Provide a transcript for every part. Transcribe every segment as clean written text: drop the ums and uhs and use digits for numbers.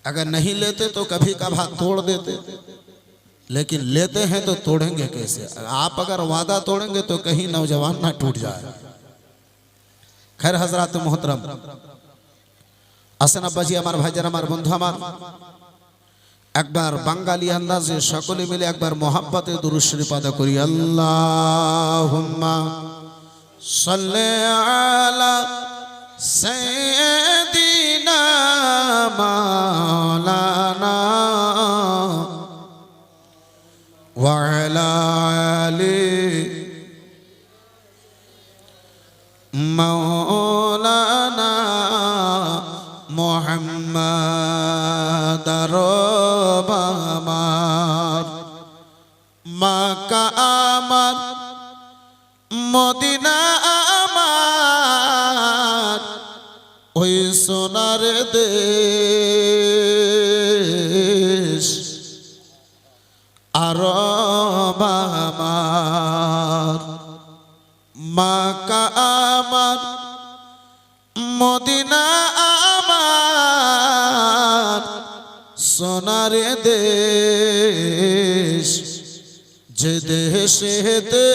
अगर नहीं लेते तो कभी कभार तोड़ देते, लेकिन लेते हैं तो तोड़ेंगे कैसे? आप अगर वादा तोड़ेंगे तो कहीं नौजवान ना टूट जाए। खैर हजरात मोहतरम, আসেন আব্বাজি আমার ভাইজান আমার বন্ধু আমার, একবার বাঙালি আন্দাজে সকলে মিলে একবার মোহাব্বতে দুরূদ শরীফ আদা করি। আল্লাহুম্মা সাল্লি আলা সাইয়্যিদিনা মাওলানা ওয়া আলা আলি মাওলানা মোহাম্মদ আমার, মাক্কা আমার, মদিনা আমার, ওই সোনার দেশ আরব আমার, মাক্কা আমার, মদিনা আমার, সোনার দেশ, যে দেশেতে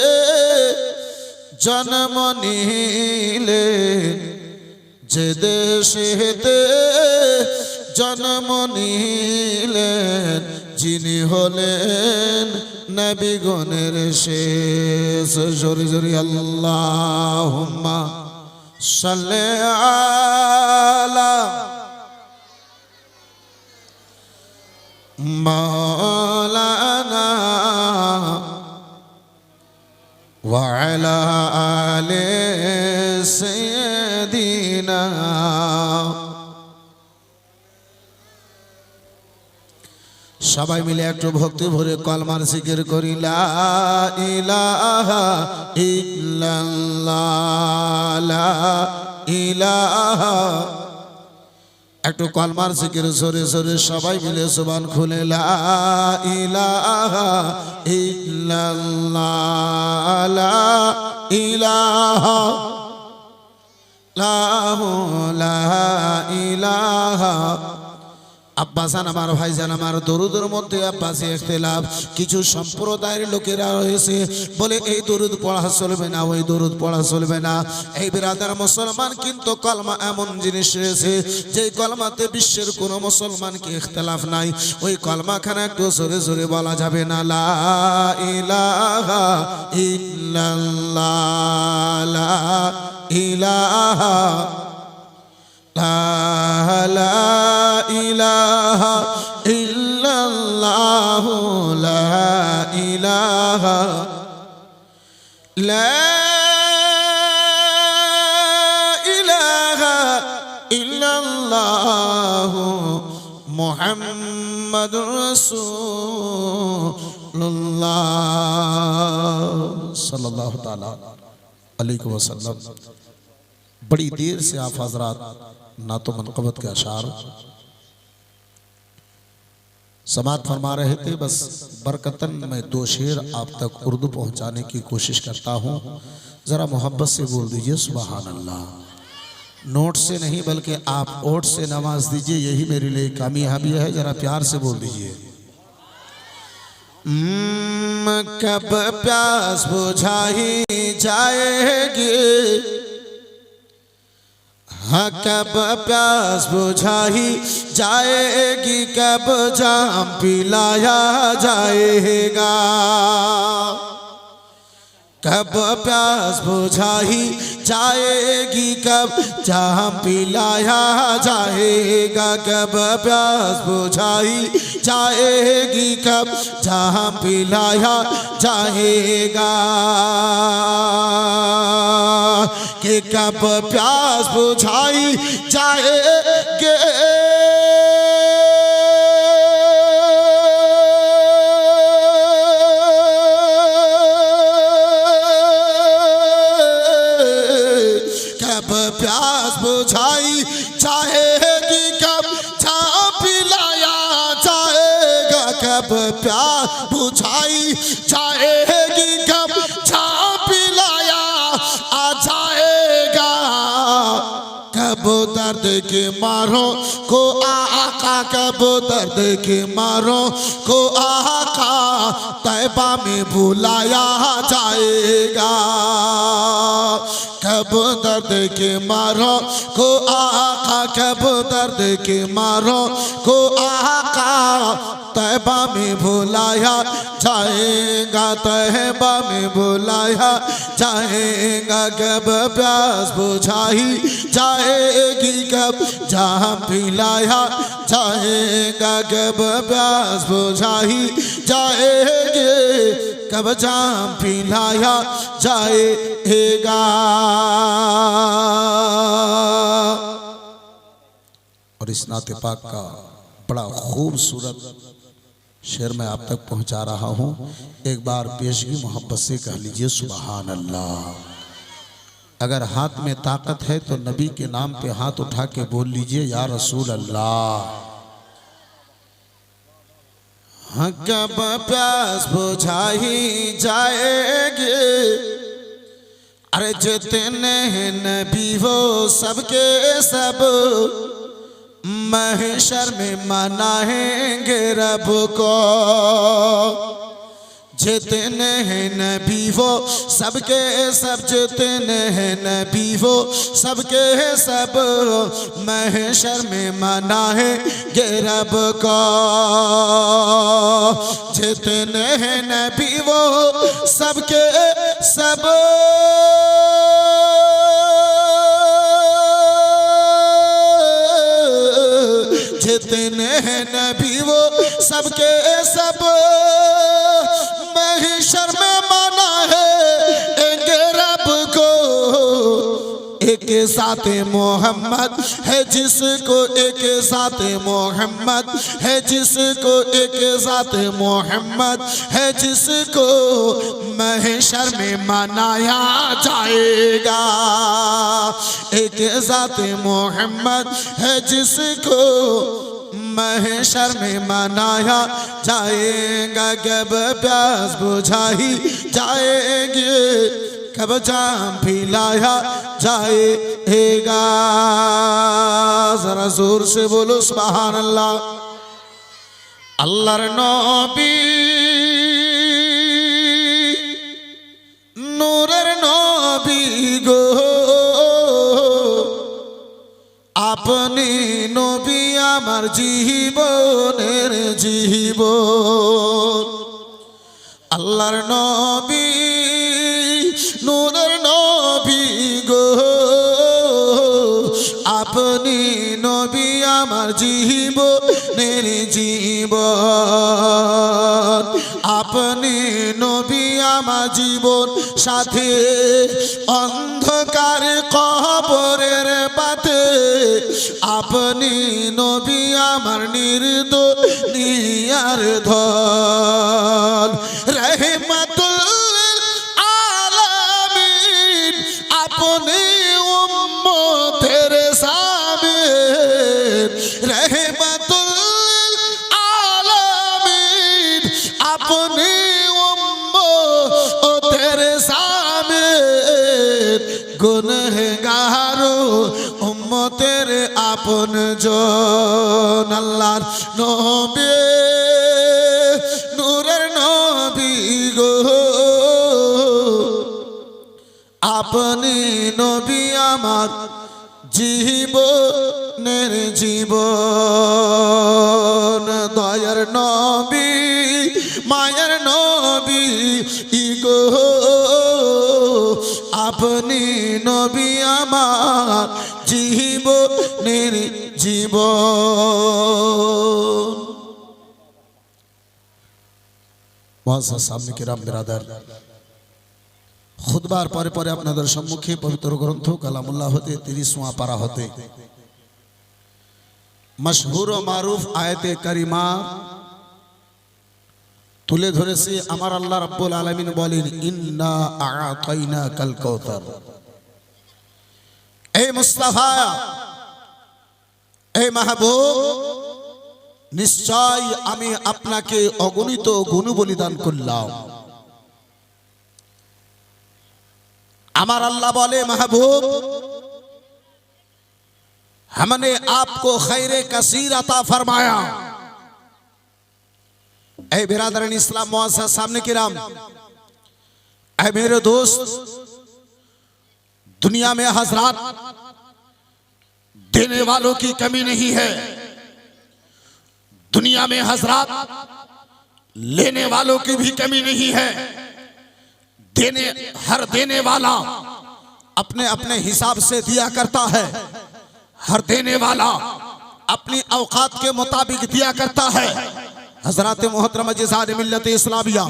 জন্ম নিলেন, যে দেশেতে জন্ম নিলেন, যিনি হলেন নবীগণের শেষ। জোরে জোরে আল্লাহুম্মা সাল্লি আলা মাওলানা ওয়া আলা আলি সাইয়্যিদিনা। সবাই মিলে একটু ভক্তি ভরে কলমার জিকির করি। লা ইলাহা ইল্লাল্লাহ, লা ইলাহা। একটু কলমার জিকির জোরে জোরে সবাই মিলে জবান খুলে। লা ইলাহা ইল্লাল্লাহ, লা ইলাহা, লা ইলাহা। আব্বাসান আমার ভাইজান আমার, দরুদের মধ্যে আব্বাসি ইখতিলাফ। কিছু সম্প্রদায়ের লোকেরা রয়েছে বলে এই দরুদ পড়া চলবে না, ওই দরুদ পড়া চলবে না। এই বিরাদার মুসলমান, কিন্তু কলমা এমন জিনিস রয়েছে যে কলমাতে বিশ্বের কোনো মুসলমানকে ইখতিলাফ নাই। ওই কলমাখানা একটু জোরে জোরে বলা যাবে না। লা ইলাহা ইল্লাল্লাহ, লা ইলাহা, লা ইলাহা ইল্লাল্লাহ, লা ইলাহা, লা ইলাহা ইল্লাল্লাহ মুহাম্মাদুর রাসূলুল্লাহ सल्लल्लाहु ताला अलैहि वसल्लम। बड़ी देर से आप हजरात ना तो मनक़बत के अशार समात फरमा रहे थे, बस बरकतन मैं दो शेर आप तक उर्दू पहुंचाने की कोशिश करता हूं। जरा मोहब्बत से बोल दीजिए सुभान अल्लाह। नोट से नहीं बल्कि आप ओट से नवाज दीजिए, यही मेरे लिए कामयाबी है। जरा प्यार से बोल दीजिए। कब प्यास बुझाई जाएगी, हाँ कब प्यास बुझाई जाएगी, कब जाम पिलाया जाएगा, कब प्यास बुझाई जाएगी, कब जाम पिलाया जाएगा, कब प्यास बुझाई जाएगी, कब जाम पिलाया जाएगा, कि कब प्यास बुझाई जाएगी, प्यास बुझाई जाएगी, कब जहाँ पिलाया जाएगा, कब प्यास बुझाई जाएगी, कब जहाँ पिलाया आ जाएगा, कब दर्द के मारों को आका कब दर्द के मारों को आका तैबा में बुलाया जाएगा। कब दर्द के मारों को आका, कब दर्द के मारों को आका तैबा में बुलाया जाएगा, तैबा में बुलाया जाएगा। कब प्यास बुझाई जाएगी, कब जाम पिलाया जाएगा, कब प्यास बुझाई जाएगी, कब जाम पिलाया जाएगा। और इस नाते पाक का बड़ा खूबसूरत शेर मैं आप तक पहुंचा रहा हूं। एक बार पेशगी मोहब्बत से कह लीजिए सुभान अल्लाह। अगर हाथ में ताकत है तो नबी के नाम पे हाथ उठा के बोल लीजिए या रसूल अल्लाह। हाँ, कब प्यास बुझाई जाएगी, अरे जितने हैं नबी वो सबके सब महशर में मनाएंगे रब को। जितने हैं नबी वो सबके सब, जितने हैं नबी वो सबके सब महशर में मनाएंगे रब को। जितने हैं नबी वो सबके सब जितने हैं नबी वो सबके सब महशर में मनाएंगे रब को। एक साथ मोहम्मद है जिसको, एक साथ मोहम्मद है जिसको, एक साथ मोहम्मद है जिसको महशर में मनाया जाएगा। एक साथ मोहम्मद है जिसको महशर में मनाया जाएगा। कब प्यास बुझाई जाएगी, कब जाम पिलाया जाएगा। जरा जोर से बोलो सुभान अल्लाह। अल्लाहर नबी नूरेर नबी गो, আপনি নবী আমার জীবনের জীবন। আল্লাহর নবী নূরের নবী গো, আপনি নবী আমার জীবনের জীবন। আপনি নবী আমার জীবন সাথে, অন্ধকার কবরের পাতে আপনি নবী আমার নির্দোনিয়ার ধন। রহমতুল আলামিন আপনি উম্মতের সামির। রহমতুল আলামিন আপনি উম্মতের সামির। গুনহগারো উম্মতের আপন জন। আল্লাহর নবী নূরের নবী গো, আপনি নবী আমার জীবনের জীবন। দয়ার নবী মায়ের নবী গো, আপনি নবী আমার জীবনের জীবন। মুআজ্জাজ সামনে কিরাম বিরাদার, খুতবার পরে পরে আপনাদের সম্মুখে পবিত্র গ্রন্থ কালামুল্লাহ হতে 30ওয়া পারা হতে মশহুর ও মারুফ আয়াতে কারিমা তুলে ধরেছে। আমার আল্লাহ রাব্বুল আলামিন বলেন, ইন্না আ'তাইনাকাল কাউসার। এই মুস্তাফা, এই মাহবুব, নিশ্চয় আমি আপনাকে অগণিত গুণবলী দান করলাম। আমার আল্লাহ বলে, মাহবুব हमने आपको खैर कसीर अता फरमाया। ऐ बिरादरान इस्लाम मुअज़्ज़ज़ सामने किराम, ऐ मेरे दोस्त, दुनिया में हजरात देने वालों की कमी नहीं है, दुनिया में हजरात लेने वालों की भी कमी नहीं है। हर देने वाला अपने अपने हिसाब से दिया करता है, हर देने वाला अपनी औकात के मुताबिक दिया करता है। हजरत मोहतरम जिसाद मिल्लत इस्लामिया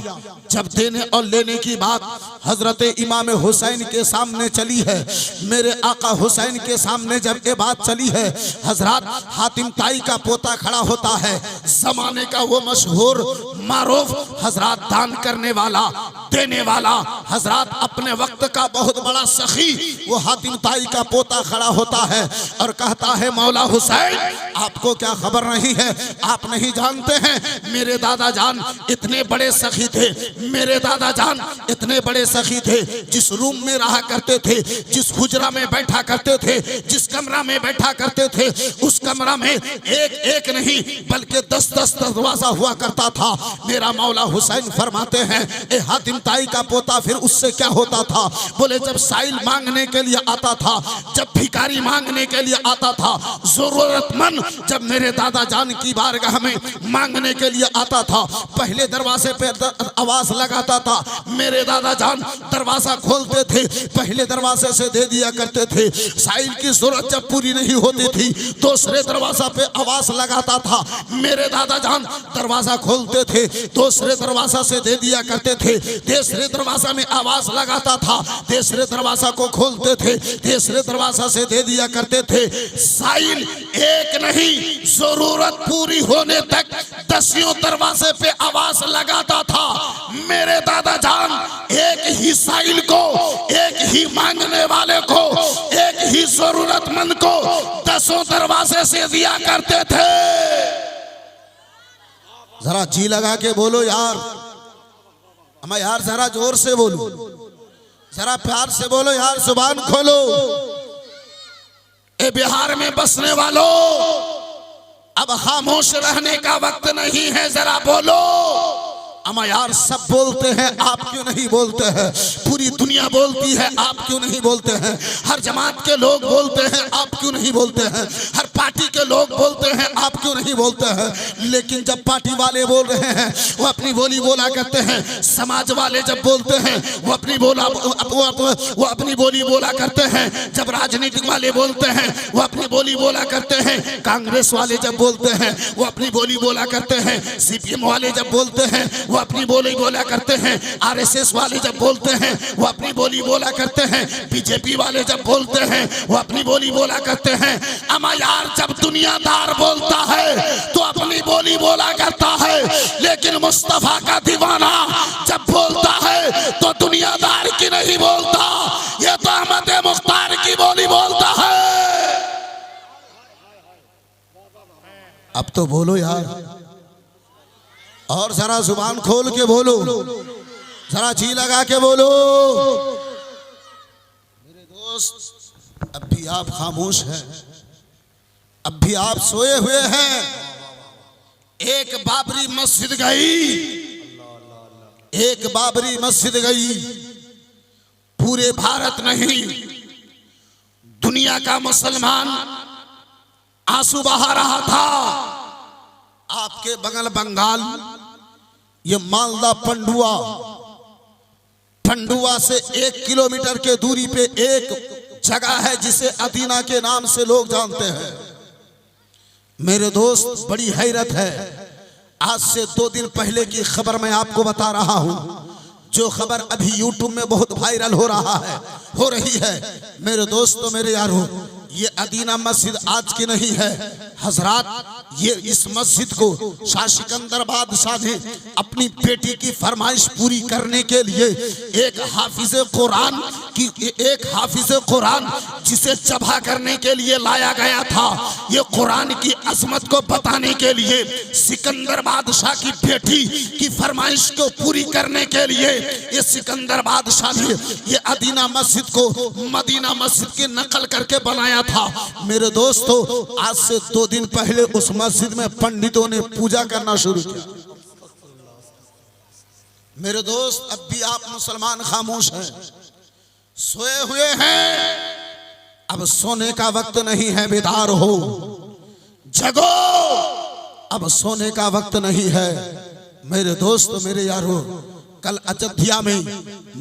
जब देने और लेने की बात हजरत इमाम हुसैन के सामने चली है, मेरे आका हुसैन के सामने जब ये बात चली है, हजरत हातिम ताई का पोता खड़ा होता है, जमाने का वो मशहूर मारूफ हजरत दान करने वाला, देने वाला, हजरत अपने वक्त का बहुत बड़ा सखी, वो हातिम ताई का पोता खड़ा होता है और कहता है, मौला हुसैन आपको क्या खबर नहीं है, आप नहीं जानते हैं मेरे दादा जान इतने बड़े सखी थे, मेरे दादा जान इतने बड़े सखी थे, जिस रूम में रहा करते थे, जिस हुजरा में बैठा करते थे, जिस कमरा में बैठा करते थे, उस कमरा में एक एक नहीं बल्कि 10-10 दरवाजा हुआ करता था। मेरा मौला हुसैन फरमाते हैं, ए हातिम ताई का पोता फिर उससे क्या होता था? बोले जब साइल मांगने के लिए आता था, जब भिखारी मांगने के लिए आता था, जरूरतमंद जब मेरे दादा जान की बारगाह में मांगने के लिए आता था, पहले दरवाजे पे आवाज लगाता था, मेरे दादा जान दरवाजा खोलते थे, पहले दरवाजे से दे दिया करते थे। साइल की जरूरत जब पूरी नहीं होती थी, दूसरे दरवाजा पे आवाज लगाता था, मेरे दादा जान दरवाजा खोलते थे, दूसरे दरवाजा से दे दिया करते थे, तीसरे दरवाजा में आवाज लगाता था, तीसरे दरवाजा को खोलते थे, तीसरे दरवाजा से दे दिया करते थे। साइल एक नहीं, जरूरत पूरी होने तक 10 दरवाजे पे आवाज लगाता था। मेरे दादा जान एक ही साइल को, एक ही मांगने वाले को, एक ही जरूरतमंद को 10 दरवाजे से दिया करते थे। जरा जी लगा के बोलो यार, अम्मा यार जरा जोर से बोलो, जरा प्यार से बोलो यार, जुबान खोलो। ए बिहार में बसने वालों, अब खामोश रहने का वक्त नहीं है, जरा बोलो। अम्मा यार सब बोलते हैं, आप क्यों नहीं बोलते हैं? पूरी दुनिया बोलती है, आप क्यों नहीं बोलते हैं? हर जमात के लोग बोलते हैं, आप क्यों नहीं बोलते हैं? हर पार्टी के लोग बोलते हैं, आप क्यों नहीं बोलते हैं? लेकिन जब पार्टी वाले बोल रहे हैं वो अपनी बोली बोला करते हैं, समाज वाले जब बोलते हैं वो अपनी बोली बोला करते हैं, जब राजनीतिक वाले बोलते हैं वो अपनी बोली बोला करते हैं, कांग्रेस वाले जब बोलते हैं वो अपनी बोली बोला करते हैं, सीपीएम वाले जब बोलते हैं वो अपनी बोली बोला करते हैं, आरएसएस वाले जब बोलते हैं वो अपनी बोली बोला करते हैं, बीजेपी वाले जब बोलते हैं वो अपनी बोली बोला करते हैं। अमा यार जब दुनियादार बोलता है तो अपनी बोली बोला करता है, लेकिन मुस्तफा का दीवाना जब बोलता है तो दुनियादार की नहीं बोलता, ये तो अहमद मुख्तार की बोली बोलता है। अब तो बोलो यार, और जरा जुबान खोल के बोलो, जरा जी लगा के बोलो। मेरे दोस्त अब भी आप खामोश हैं, अब भी आप सोए हुए हैं। एक बाबरी मस्जिद गई, एक बाबरी मस्जिद गई, पूरे भारत नहीं दुनिया का मुसलमान आंसू बहा रहा था। आपके बगल बंगाल, ये मालदा पंडुआ से 1 किलोमीटर के दूरी पे एक जगह है जिसे अदीना के नाम से लोग जानते हैं। मेरे दोस्त बड़ी हैरत है, आज से 2 दिन पहले की खबर मैं आपको बता रहा हूं, जो खबर अभी यूट्यूब में बहुत वायरल हो रही है। मेरे दोस्तों मेरे यारों, ये अदीना मस्जिद आज की नहीं है हजरात, ये इस मस्जिद को शाह सिकंदर बादशाह ने अपनी बेटी की फरमाइश पूरी करने के लिए एक हाफिज कुरान जिसे जबा करने के लिए लाया गया था। ये कुरान की अजमत को बताने के लिए सिकंदर बादशाह की बेटी की फरमाइश को पूरी करने के लिए ये सिकंदर बादशाह ने ये अदीना मस्जिद को मदीना मस्जिद की नकल करके बनाया था। मेरे दोस्तों, आज से 2 दिन पहले उस मस्जिद में पंडितों ने पूजा करना शुरू किया। मेरे दोस्त, अब भी आप मुसलमान खामोश हैं, सोए हुए हैं। अब सोने का वक्त नहीं है, बेदार हो, जगो, अब सोने का वक्त नहीं है। मेरे दोस्त, मेरे यारों, कल अयोध्या में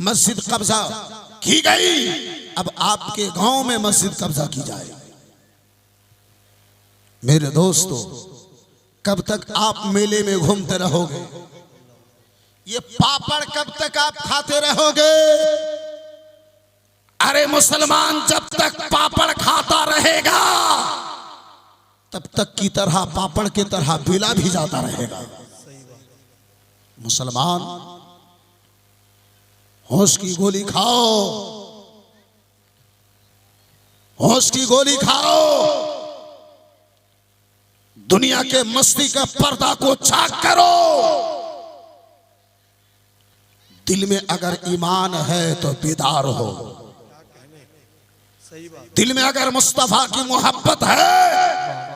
मस्जिद कब्जा की गई, अब आपके गांव में मस्जिद कब्जा की जाए। मेरे दोस्तों, कब तक आप मेले में घूमते रहोगे? ये पापड़ कब तक आप खाते रहोगे? अरे मुसलमान जब तक पापड़ खाता रहेगा तब तक की तरह पापड़ की तरह बिला भी जाता रहेगा। मुसलमान, होश की गोली खाओ, होश की गोली खाओ। दुनिया के मस्ती का पर्दा को चाक करो। दिल में अगर ईमान है तो बेदार हो। दिल में अगर मुस्तफा की मोहब्बत है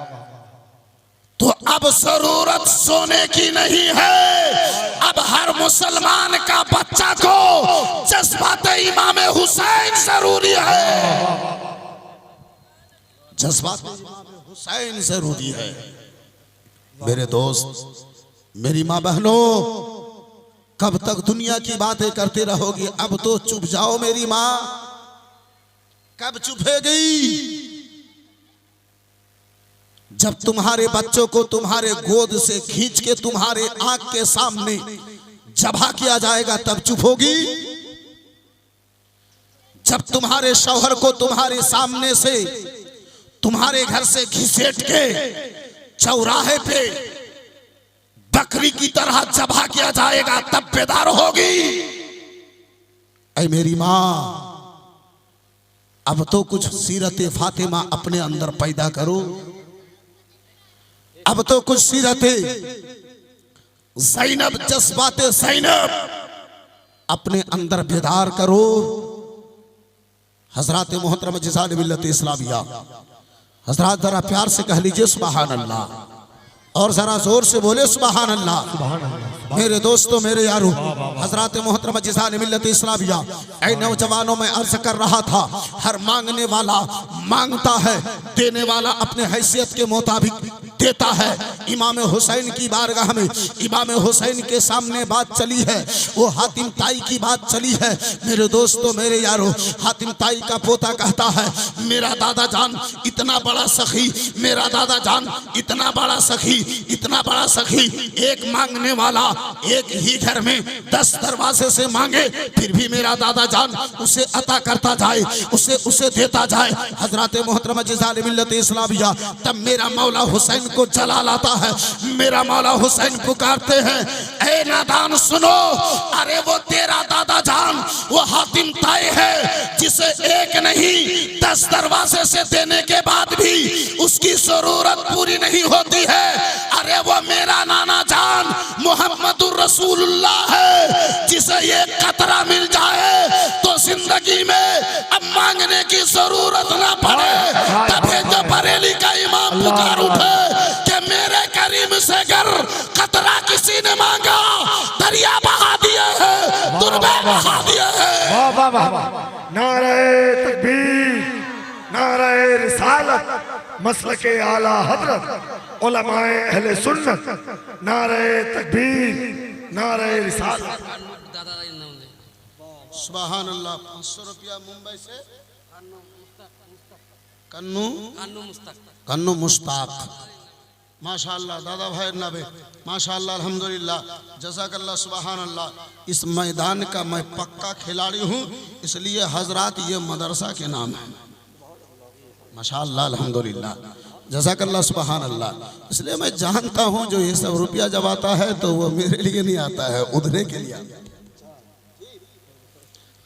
तो अब जरूरत सोने की नहीं है। अब हर मुसलमान का बच्चा को जज्बात इमाम हुसैन जरूरी है। जज्बात इमाम हुसैन जरूरी है। मेरे दोस्त, मेरी माँ बहनों, कब तक दुनिया की बातें करते रहोगी? अब तो चुप जाओ मेरी माँ। कब चुपेगी? जब तुम्हारे बच्चों को तुम्हारे गोद से खींच के तुम्हारे आंख के सामने जबा किया जाएगा तब चुप होगी। जब तुम्हारे शौहर को तुम्हारे सामने से तुम्हारे घर से घिसेट के चौराहे पे बकरी की तरह जबा किया जाएगा तब बेदार होगी। ऐ मेरी माँ, अब तो कुछ सीरत फातिमा अपने अंदर पैदा करो। अब तो कुछ सीरत ज़ैनब, जज्बात ज़ैनब अपने अंदर बेदार करो। हजरत मोहतरम जिसान मिल्लत इस्लामिया, हजरत जरा प्यार से कह लीजिए सुभान अल्लाह, और जरा जोर से बोले सुभान अल्लाह। मेरे दोस्तों, मेरे यारों, हजरत मोहतरम जिसान मिल्लत इस्लामिया, ऐ नौजवानों में अर्ज कर रहा था, हर मांगने वाला मांगता है, देने वाला अपने हैसियत के मुताबिक देता है। इमाम हुसैन की बारगाह में इमाम हुसैन के सामने बात चली है, वो हातिम ताई की बात चली है। मेरे दोस्तों, मेरे यारों, हातिम ताई का पोता कहता है, मेरा दादा जान इतना बड़ा सखी, मेरा दादा जान इतना बड़ा सखी, इतना बड़ा सखी, एक मांगने वाला एक ही घर में 10 दरवाजे से मांगे फिर भी मेरा दादा जान उसे अता करता जाए, उसे देता जाए। हजरत मोहतरम जिसान मिल्लत इस्लामिया, तब मेरा मौला हुसैन को जला लाता है। मेरा मौला हुसैन पुकारते हैं, ऐ नादान सुनो, अरे वो तेरा दादा जान वो हातिम ताई है जिसे एक नहीं 10 दरवाजे से देने के बाद भी उसकी जरूरत पूरी नहीं होती है। अरे वो मेरा नाना जान मोहम्मदुर रसूलुल्लाह है जिसे ये कतरा मिल जाए तो जिंदगी में अब मांगने की जरूरत ना पड़े। तभी तो बरेली का इमाम पुकार उठे कि मेरे करीम से अगर कतरा किसी ने मांगा दरिया बहा दिया है, दुर्बे बहा दिया है। वाह वाह वाह, नारे तकबीर, नारे रिसालत, मसलके आला हजरत उलमाए अहले सुन्नत, नारे तकबीर, नारे रिसालत। सुभान अल्लाह। 500 रुपया मुंबई से कन्नू मुश्ताक, माशाअल्लाह दादा भाई नबे, माशाअल्लाह अल्हम्दुलिल्लाह, जज़ाकल्लाह, सुभान अल्लाह। इस मैदान का मैं पक्का खिलाड़ी हूँ, इसलिए हजरात ये मदरसा के नाम है। माशाअल्लाह अल्हम्दुलिल्लाह, जज़ाकल्लाह, सुभान अल्लाह। इसलिए मैं जानता हूँ जो ये सब रुपया जब आता है तो वो मेरे लिए नहीं आता है, उधरे के लिए आता है।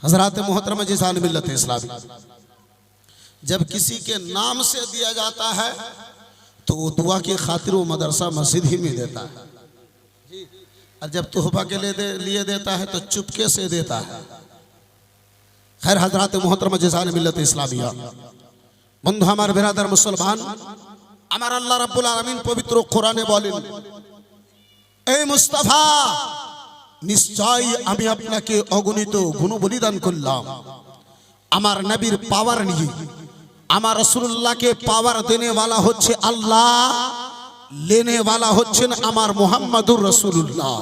हजरत मोहतरम जिसान मिल्लत इस्लामी, जब किसी के नाम से दिया जाता है तो वो दुआ की खातिर वो मदरसा मस्जिद ही में देता है, और जब तोहफा के लिए देता है तो चुपके से देता है। खैर हजरात मोहतरम जज़ान मिल्लत इस्लामिया, बंधु हमार बिरादर मुसलमान, আমার আল্লাহ রাব্বুল আলামিন পবিত্র কোরআনে বলেন, এই মুস্তাফা নিশ্চয় আমি আপনাকে অগণিত গুণবলিদান করলাম। আমার নবীর পাওয়ার নিয়ে, আমার রাসূলুল্লাহকে পাওয়ার দেনে वाला হচ্ছে আল্লাহ, लेने वाला হচ্ছেন আমার মুহাম্মাদুর রাসূলুল্লাহ।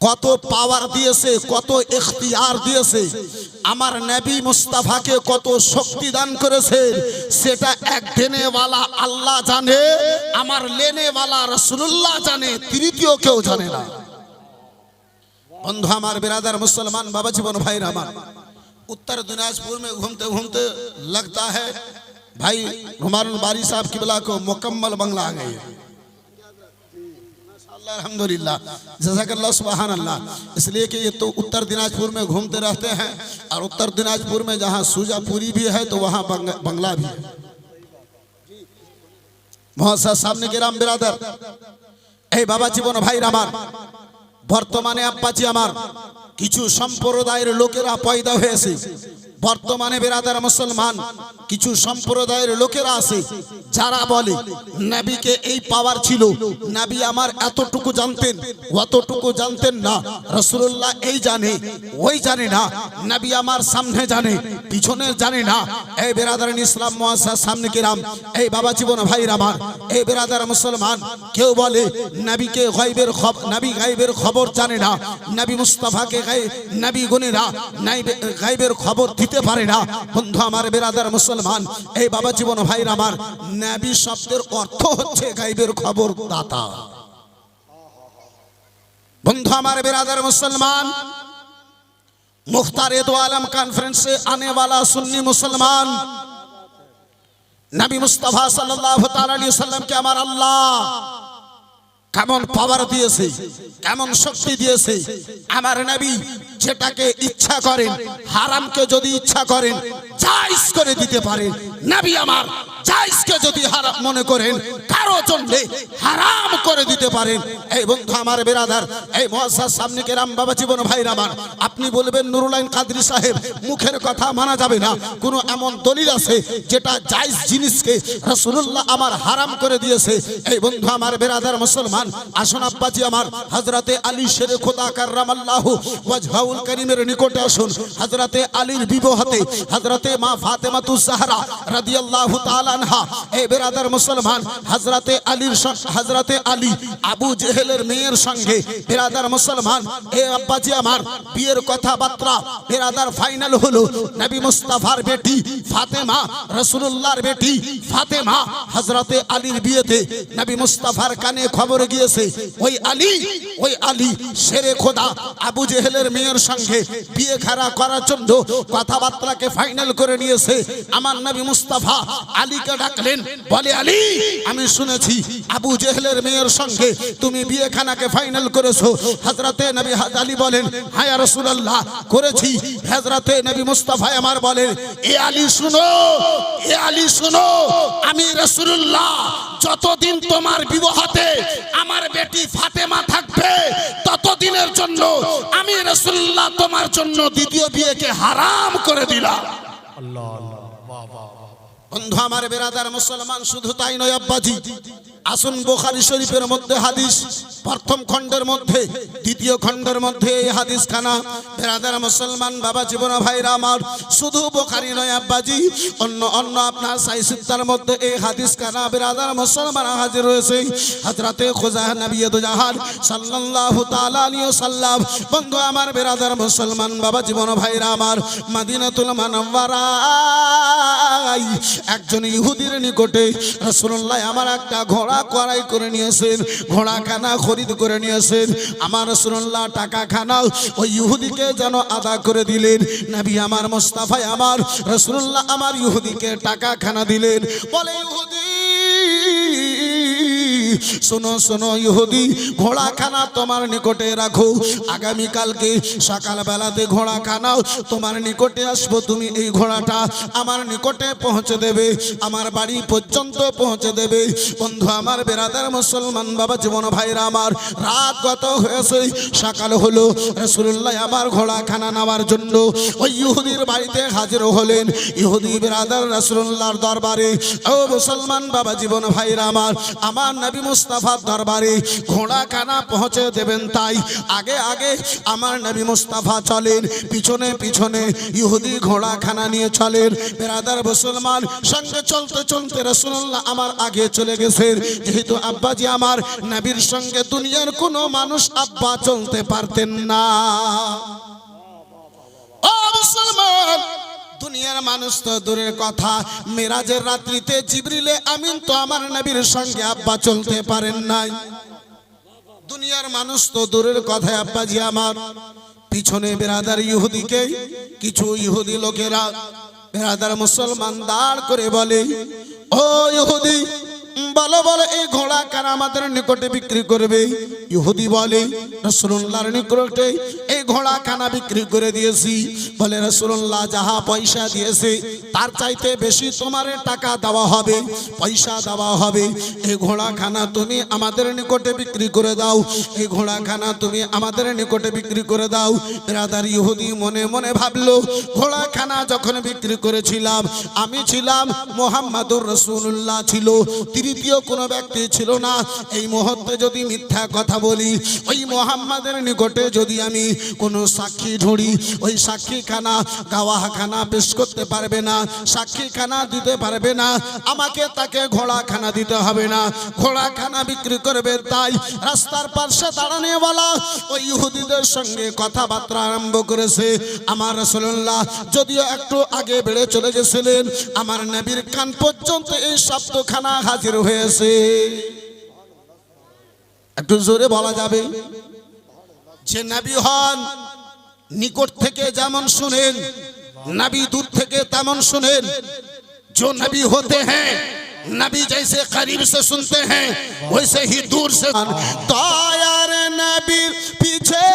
কত পাওয়ার দিয়েছে, কত ইখতিয়ার দিয়েছে, আমার নবী মুস্তাফাকে কত শক্তি দান করেছে, সেটা এক দেনে वाला আল্লাহ জানে, আমার लेने वाला রাসূলুল্লাহ জানে, তৃতীয় কেউ জানে না। বন্ধু আমার बिरादर मुसलमान बाबा जीवन भाई रामा, उत्तर दिनाजपुर में घूमते घूमते लगता है भाई हुमायूं बारी साहब किबला को मुकम्मल बंगला आ गई। अल्हम्दुलिल्लाह, जज़ाकल्लाह, सुभान अल्लाह। इसलिए कि ये तो उत्तर दिनाजपुर में घूमते रहते हैं, और उत्तर दिनाजपुर में जहाँ सूजापुरी भी है तो वहाँ बंगला भी है। मुअज़्ज़ज़ सामने गिराम बिरादर, ए बाबा जीवन भाई रामार, বর্তমানে আব্বাজি আমার কিছু সম্প্রদায়ের লোকেরা পয়দা হয়েছে। বর্তমানে বিরাদার মুসলমান কিছু সম্প্রদায়ের লোকেরা আছে যারা বলে নবীকে এই পাওয়ার ছিল, নবী আমার এতটুকু জানতেন, অতটুকু জানতেন না, রাসূলুল্লাহ এই জানে ওই জানে না, নবী আমার সামনে জানে পিছনে জানে না। এই বিরাদার ইসলাম মুআজ্জাজ সামনে কিরাম, এই বাবা জীবন ভাইরা আমার, এই বিরাদার মুসলমান, কেউ বলে নবীকে গায়বের খবর, নবী গায়বের খবর জানে না, নবী মুস্তাফাকে নবী গুনে না, গায়বের খবর দিতে পারে না। বন্ধু আমার বিরাদার মুসলমান, এই বাবা জীবন ভাইরা আমার, নবী শব্দের অর্থ হচ্ছে গায়বের খবর দাতা। বন্ধু আমার বিরাদার মুসলমান, मुख्तार दो आलम कॉन्फ्रेंस से आने वाला सुन्नी मुसलमान, नबी मुस्तफा सल्लल्लाहु ताला अलैहि वसल्लम के আমার আল্লাহ কেমন পাওয়ার দিয়েছে, কেমন শক্তি দিয়েছে। আমার নবী যেটাকে ইচ্ছা করেন, হারামকে যদি ইচ্ছা করেন জায়েজ করে দিতে পারেন। নবী আমার জায়েজকে যদি হারাম মনে করেন, কারো জন্য হারাম করে দিতে পারেন। এই বন্ধু আমার বিরাদার, এই মুআজ্জাজ সামনে কেরাম বাবা জীবন ভাইরা আমার, আপনি বলবেন নুরুল আইন কাদরি সাহেব মুখের কথা মানা যাবে না, কোন এমন দলিল আছে যেটা জায়েজ জিনিসকে রাসূলুল্লাহ আমার হারাম করে দিয়েছে? এই বন্ধু আমার বিরাদার মুসলমান, আসুন আব্বাজি আমার, হযরতে আলী শেরে খোদা কাররামাল্লাহু ওয়াজহাউল কারীমের নিকটে আসুন। হযরতে আলীর বিবাহতে হযরতে মা ফাতেমাতুজ জাহরা রাদিয়াল্লাহু তাআলা আনহা, এই বিরাদার মুসলমান, হযরতে আলী আবু জেহেলের মেয়ের সঙ্গে বিরাদার মুসলমান, এই আব্বাজি আমার বিয়ের কথাবার্তা বিরাদার ফাইনাল হলো। নবী মুস্তাফার বেটি ফাতেমা, রাসূলুল্লাহর বেটি ফাতেমা, হযরতে আলীর বিয়েতে নবী মুস্তাফার কানে খবর গিয়েছে ওই আলী শেরে খোদা আবু জেহেলের মেয়ের সঙ্গে বিয়ে খাড়া করার জন্য কথাবার্তাকে ফাইনাল করে নিয়েছে। আমার নবী মুস্তাফা আলীকে ডাকলেন, বলে আলী, আমি শুনেছি আবু জেহেলের মেয়ের সঙ্গে তুমি বিয়ে খানাকে ফাইনাল করেছো। হযরতে নবী আলী বলেন, হ্যাঁ ইয়া রাসূলুল্লাহ করেছি। হযরতে নবী মুস্তাফা আমার বলেন, এ আলী শুনো, আমি রাসূলুল্লাহ যতদিন তোমার বিবাহতে আমার বেটি ফাতেমা থাকবে, ততদিনের জন্য আমি রাসূলুল্লাহ তোমার জন্য দ্বিতীয় বিয়েকে হারাম করে দিলাম। আল্লাহ আল্লাহ, বাহ বাহ। বন্ধু আমার বিরাদার মুসলমান, শুধু তাই নয় আব্বাজি, আসুন বুখারী শরীফের মধ্যে হাদিস, প্রথম খণ্ডের মধ্যে দ্বিতীয় খণ্ডের মধ্যে এই হাদিস খানা। বিরাদার মুসলমান বাবা জীবন ভাইরা আমার, শুধু বুখারী নয় আব্বাজি, অন্য আপনার সাহিত্যার মধ্যে এই হাদিস খানা বিরাদার মুসলমান হাজির রয়েছে। হযরতে খুজা নবী দু জাহান সাল্লাল্লাহু তাআলা আলাইহি ওয়াসাল্লাম। বন্ধু আমার বিরাদার মুসলমান বাবা জীবন ভাইরা আমার, মদিনাতুল মুনাওয়ারায় একজন ইহুদির নিকটে রাসূলুল্লাহ আমার একটা ঘোড়া ক্রয় করে নিয়েছেন, ঘোড়া খানা খরিদ করে নিয়েছেন। আমার রাসূলুল্লাহ টাকা খানা ওই ইহুদিকে যেন আদা করে দিলেন। নবী আমার মুস্তাফা আমার রাসূলুল্লাহ আমার ইহুদিকে টাকা খানা দিলেন। বলে ইহুদি শোনো শোনো ইহুদি, ঘোড়াখানা তোমার নিকটে রাখো, আগামীকালকে সকালবেলাতে ঘোড়াখানা তোমার নিকটে আসবো, তুমি এই ঘোড়াটা আমার নিকটে পৌঁছে দেবে, আমার বাড়ি পর্যন্ত পৌঁছে দেবে। বন্ধু আমার, বেরাদার মুসলমান বাবা জীবন ভাইরা আমার, রাত গত হয়েছে, সকাল হলো। রাসূলুল্লাহ আমার ঘোড়াখানা নেওয়ার জন্য ওই ইহুদির বাড়িতে হাজির হলেন। ইহুদি বেরাদার রাসূলুল্লাহর দরবারে, ও মুসলমান বাবা জীবন ভাইরা আমার নবী মুস্তাফার দরবারে ঘোড়াখানা পৌঁছে দেবেন, তাই আগে আগে আমার নবী মুস্তাফা চলেন, পিছনে পিছনে ইহুদি ঘোড়াখানা নিয়ে চলেন। বেরাদার মুসলমান, সঙ্গে চলতে চলতে রাসূলুল্লাহ আমার আগে চলে গেছেন। যেহেতু আব্বাজি আমার নবীর সঙ্গে দুনিয়ার কোনো মানুষ আব্বা চলতে পারতেন না। ও মুসলমান, দুনিয়ার মানুষ তো দূরের কথা, মেরাজের রাত্রিতে জিবরিলে আমিন তো আমার নবীর সঙ্গে আব্বা চলতে পারেন নাই। দুনিয়ার মানুষ তো দূরের কথা, আব্বাজি আমার পিছনে বেরাদার ইহুদিকে কিছু ইহুদি লোকেরা বেরাদার মুসলমান দাঁড় করে বলে, ও ইহুদি, বলো বলো এই ঘোড়া কারা আমাদের নিকটে বিক্রি করবে? ইহুদি বলে, রাসূলুল্লাহর নিকটে এই ঘোড়া খানা বিক্রি করে দিয়েছি। বলে, রাসূলুল্লাহ যাহা পয়সা দিয়েছে তার চাইতে বেশি তোমার টাকা দেওয়া হবে, পয়সা দেওয়া হবে। এই ঘোড়া খানা তুমি আমাদের নিকটে বিক্রি করে দাও, এই ঘোড়া খানা তুমি আমাদের নিকটে বিক্রি করে দাও। ব্রাদার ইহুদি মনে মনে ভাবলো, ঘোড়া খানা যখন বিক্রি করেছিলাম আমি ছিলাম, মুহাম্মাদুর রাসূলুল্লাহ ছিল, তৃতীয় কোনো ব্যক্তি ছিল না। এই মুহূর্তে যদি মিথ্যা কথা বলি, ওই মুহাম্মাদের নিকটে যদি আমি কোনো সাক্ষী ঢুঁড়ি, ওই সাক্ষীখানা গাওয়াখানা পেশ করতে পারবে না, সাক্ষীখানা দিতে পারবে না, আমাকে তাকে ঘোড়াখানা দিতে হবে না, ঘোড়াখানা বিক্রি করবে। তাই রাস্তার পাশে দাঁড়ানো বলা ওই ইহুদিদের সঙ্গে কথাবার্তা আরম্ভ করেছে। আমার রাসূলুল্লাহ যদিও একটু আগে বেড়ে চলে গেছিলেন, আমার নবীর কান পর্যন্ত এই শব্দখানা হাজির হয়েছে। একটু জোরে বলা যাবে? যে নবী হন নিকট থেকে যেমন শুনেন, नबी दूर থেকে তেমন শুনেন। जो नबी होते हैं नबी जैसे करीब से सुनते हैं वैसे ही दूर से। दायर नबी पीछे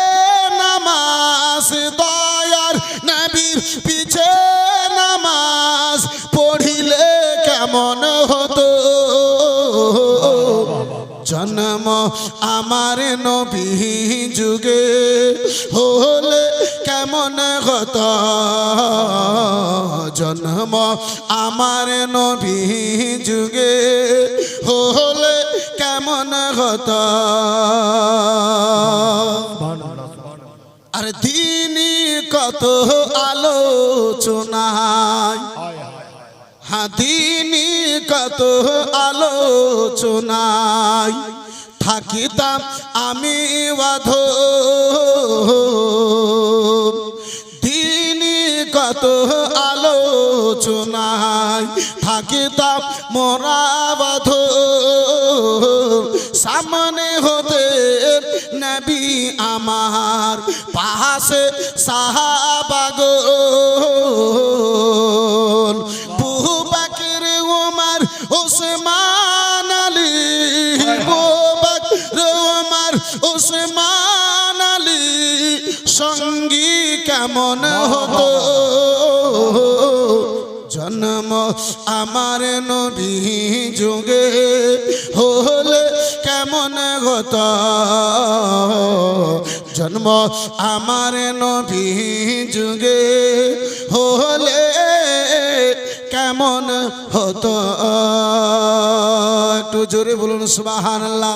नमाज, दायर नबी पीछे नमाज पढ़िले केमन हतो। जन्म आमार नबी जुगे होले केमन हतो। जन्म आमार नबी जुगे होले केमन हतो। अरे दीनी कत आलोचनाय, हाँ दीनी कत आलोचनाय থাকিতাম আমি বাঁধব। দিনী কত আলোচনায় থাকিতাম মোরা বাঁধব। সামনে হতে নবী আমার পাশে সাহাবাগণ, আবু বকর ওমর ওসমান আলী, আবু বকর ওমর ওসমান আলী সঙ্গী কেমন হতো। জন্ম আমার নবী যুগে হলে কেমন হতো। জন্ম আমার নবী যুগে হলে কেমন হতো। একটু জোরে বলুন সুবহানাল্লাহ।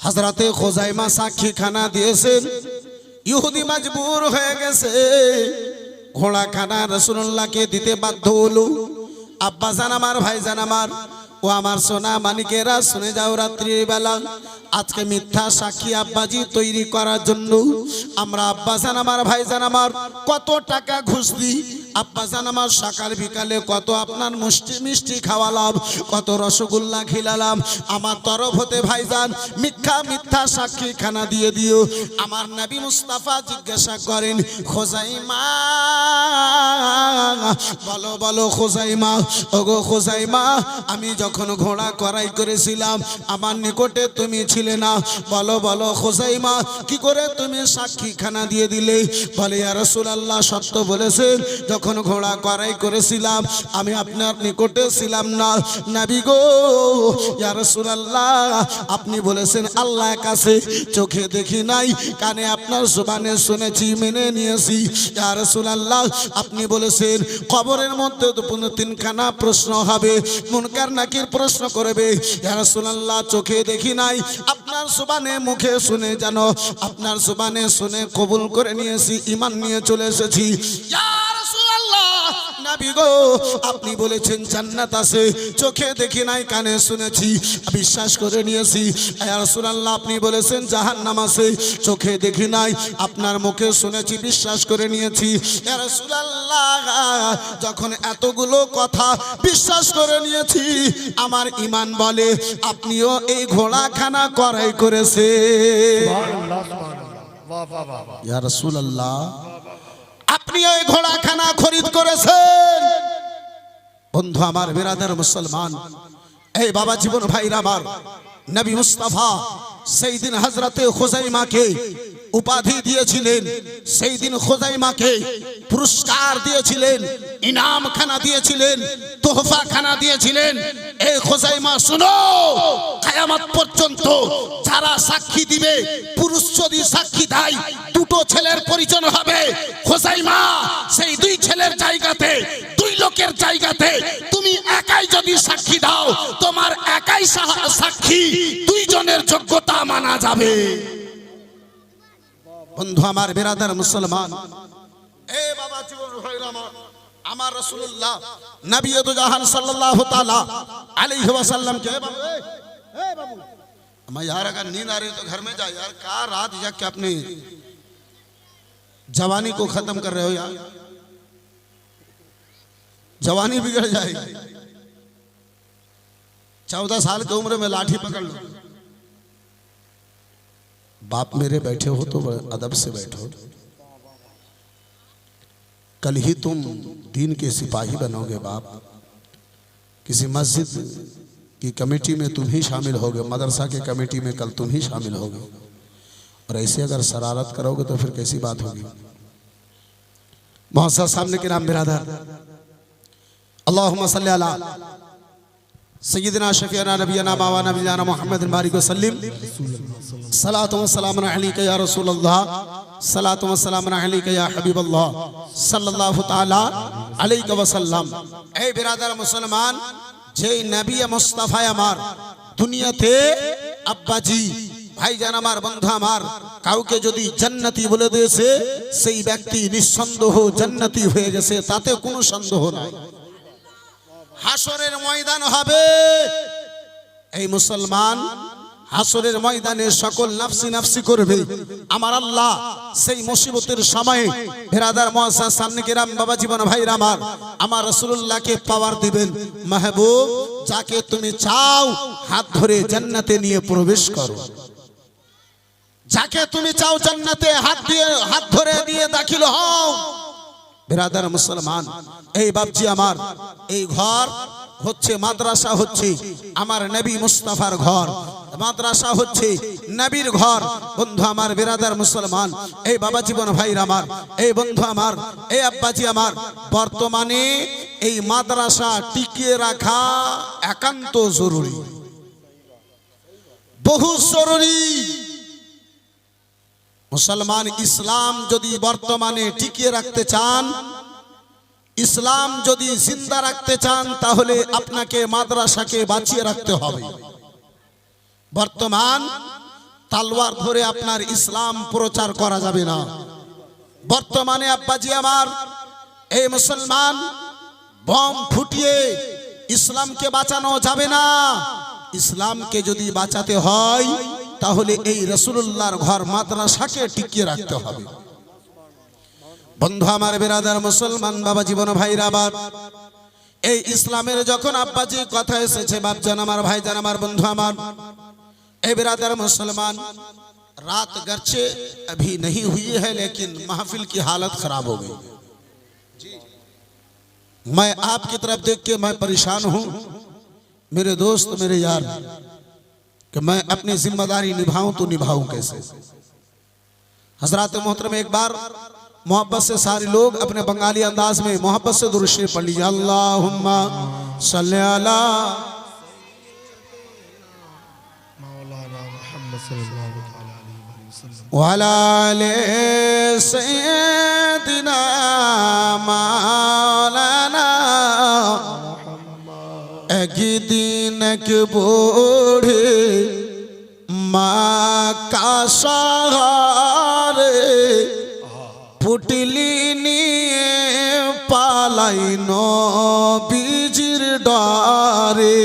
হযরতে খুজাইমা সাক্ষী খানা দিয়েছেন, ইহুদি মজবুর হয়ে গেছে, ঘোড়া খানা রাসূলুল্লাহকে দিতে বাধ্য হলো। আব্বাজান আমার, ভাইজান আমার, ও আমার সোনা মানিকেরা শুনে যাও, রাত্রির বেলা আজকে মিথ্যা সাক্ষী আব্বাজি তৈরি করার জন্য আমরা আব্বাজান আমার, ভাইজান আমার কত টাকা ঘুষ দিই। আব্বাজান আমার সকাল বিকালে কত আপনার মিষ্টি মিষ্টি খাওয়ালাম, কত রসগোল্লা খিলালাম, আমার তরফ হতে ভাইজান মিথ্যা সাক্ষী খানা দিয়ে দিও। আমার নবী মুস্তাফা জিজ্ঞাসা করেন, খোজাইমা বলো বলো খোজাইমা, ওগো খোজাইমা আমি যখন ঘোড়া করাই করেছিলাম আমার নিকটে তুমি ছিলে না, বলো বলো খোজাইমা কি করে তুমি সাক্ষী খানা দিয়ে দিলে? বলে ইয়া রাসূলুল্লাহ সত্য বলেছেন, যখন ঘোড়া করাই করেছিলাম আমি আপনার নিকটে ছিলাম না। নবী গো ইয়া রাসূলুল্লাহ আপনি বলেছেন আল্লাহর কাছে চোখে দেখি নাই, কানে আপনার জবানে শুনেছি, মেনে নিয়েছি। ইয়া রাসূলুল্লাহ আপনি বলেছেন কবরের মধ্যে তো 3খানা প্রশ্ন হবে, মুনকার নাকির প্রশ্ন করবে। ইয়া রাসূলুল্লাহ চোখে দেখি নাই, আপনার জবানে মুখে শুনে জানো, আপনার জবানে শুনে কবুল করে নিয়েছি, ঈমান নিয়ে চলে এসেছি। ইয়া রাসূলুল্লাহ নবী গো আপনি বলেছেন জান্নাত আছে, চোখে দেখি নাই কানে শুনেছি বিশ্বাস করে নিয়েছি। ইয়া রাসূলুল্লাহ আপনি বলেছেন জাহান্নাম আছে, চোখে দেখি নাই আপনার মুখে শুনেছি বিশ্বাস করে নিয়েছি। ইয়া রাসূলুল্লাহ যখন এতগুলো কথা বিশ্বাস করে নিয়েছি আমার ঈমান বলে আপনিও এই ঘোড়াখানা করাই করেছে। সুবহানাল্লাহ, সুবহানাল্লাহ, বাহ বাহ বাহ বাহ। ইয়া রাসূলুল্লাহ আপনি ওই ঘোড়াখানা খরিদ করেছেন। বন্ধু আমার বিরাদার মুসলমান, এই বাবা জীবন ভাইরা আমার নবী মুস্তাফা সেই দিন হযরতে খুজাইমাকে উপাধি দিয়েছিলেন, সেই দিন খুজাইমাকে পুরস্কার দিয়েছিলেন, ইনাম খানা দিয়েছিলেন, তোহফা খানা দিয়েছিলেন। এই খুজাইমা শুনো, কিয়ামত পর্যন্ত যারা সাক্ষী দিবে, পুরুষ যদি সাক্ষী দেয় দুটো ছেলের পরিচয় হবে। খুজাইমা সেই 2 ছেলের জায়গাতে 2 লোকের জায়গাতে তুমি একাই যদি সাক্ষী দাও তোমার একাই সাক্ষী 2 জনের যোগ্যতা মানা যাবে। বন্ধু আমার বিরাদার মুসলমান, এ বাবা জীবন ভাইরা আমার রাসূলুল্লাহ নবী দু জাহান সাল্লাল্লাহু তাআলা अलैहि वसल्लम के बाबू मैं यार अगर नींद आ रही है तो घर में जा यार, क्या रात जाग के अपनी जवानी को खत्म कर रहे हो यार, जवानी बिगड़ जाएगी। 14 साल की उम्र में लाठी पकड़ लो। बाप मेरे बैठे हो तो अदब से बैठो, कल ही तुम दीन के सिपाही बनोगे बाप, किसी मस्जिद की कमेटी में तुम ही शामिल होगे, मदरसा के कमेटी में कल तुम ही शामिल होगे, और ऐसे अगर शरारत करोगे तो फिर कैसी बात होगी। मोहस्सद सामने के नाम बिरादर, अल्लाहुम्मा सल्ली अला सय्यिदना शफीअना नबियना मौलाना नबियना मुहम्मद बारिक वसल्लम, सलातु व सलाम अलैका या रसूलल्लाह, सलातु व सलाम अलैका या हबीबल्लाह सल्लल्लाहु ताला अलैहि वसल्लम। ए बिरादर मुसलमान, जे नबी मुस्तफा আমার দুনিয়াতে আব্বাজি ভাইজান আমার বন্ধু আমার কাউকে যদি জান্নাতি বলে দিয়েছে সেই ব্যক্তি নিঃসন্দেহ জান্নাতি হয়ে গেছে, তাতে কোনো সন্দেহ নাই। হাসরের ময়দান হবে, এই মুসলমান হাসরের ময়দানে সকল নাফসি নাফসি করবে। আমার আল্লাহ সেই মুসিবতের সময়ে বিরাদার মুআজ্জাজ সামনে কিরাম বাবা জীবন ভাইরা আমার রাসূলুল্লাহকে পাওয়ার দিবেন, মাহবুব যাকে তুমি চাও হাত ধরে জান্নাতে নিয়ে প্রবেশ করো, যাকে তুমি চাও জান্নাতে হাত ধরে দিয়ে দাখিল হও। বিরাদার মুসলমান, এই বাপজি আমার এই ঘর হচ্ছে মাদ্রাসা, হচ্ছে আমার নবী মুস্তাফার ঘর, মাদ্রাসা হচ্ছে নবীর ঘর। বন্ধু আমার বিরাদার মুসলমান, এই বাবা জীবন ভাইরা আমার, এই বন্ধু আমার, এই আব্বাজি আমার, বর্তমানে এই মাদ্রাসা টিকিয়ে রাখা একান্ত জরুরি, বহু জরুরি। মুসলমান ইসলাম যদি বর্তমানে টিকিয়ে রাখতে চান, ইসলাম যদি জিন্দা রাখতে চান, তাহলে আপনাকে মাদ্রাসাকে বাঁচিয়ে রাখতে হবে। বর্তমান তলোয়ার ধরে আপনার ইসলাম প্রচার করা যাবে না। বর্তমানে আব্বাজি আমার এই মুসলমান বম ফুটিয়ে ইসলামকে বাঁচানো যাবে না। ইসলামকে যদি বাঁচাতে হয় তাহলে এই রাসূলুল্লাহর ঘর মাদ্রাসাকে টিকিয়ে রাখতে হবে। বন্ধু আমার, বিরাদার মুসলমান বাবা জীবন ভাইরা আমার, এই ইসলামের যখন আব্বাজি কথা এসেছে, বাপজান আমার, ভাইজান আমার, বন্ধু আমার, ए बिरादर मुसलमान, रात गर्चे अभी नहीं हुई है लेकिन महफिल की हालत खराब हो गई। मैं आपकी तरफ देख के मैं परेशान हूं मेरे दोस्त, मेरे यार, कि मैं अपनी जिम्मेदारी निभाऊं तो निभाऊं कैसे। हजरत मोहतरम, एक बार मोहब्बत से सारे लोग अपने बंगाली अंदाज में मोहब्बत से दुरूद शरीफ पढ़ लीजिए। अल्लाहुम्मा सल्ली अला वाले सैयदना मौलाना। एक दिन के बूढ़े माँ का सहारे पुटली निये पालाई नो बीजिर डारे।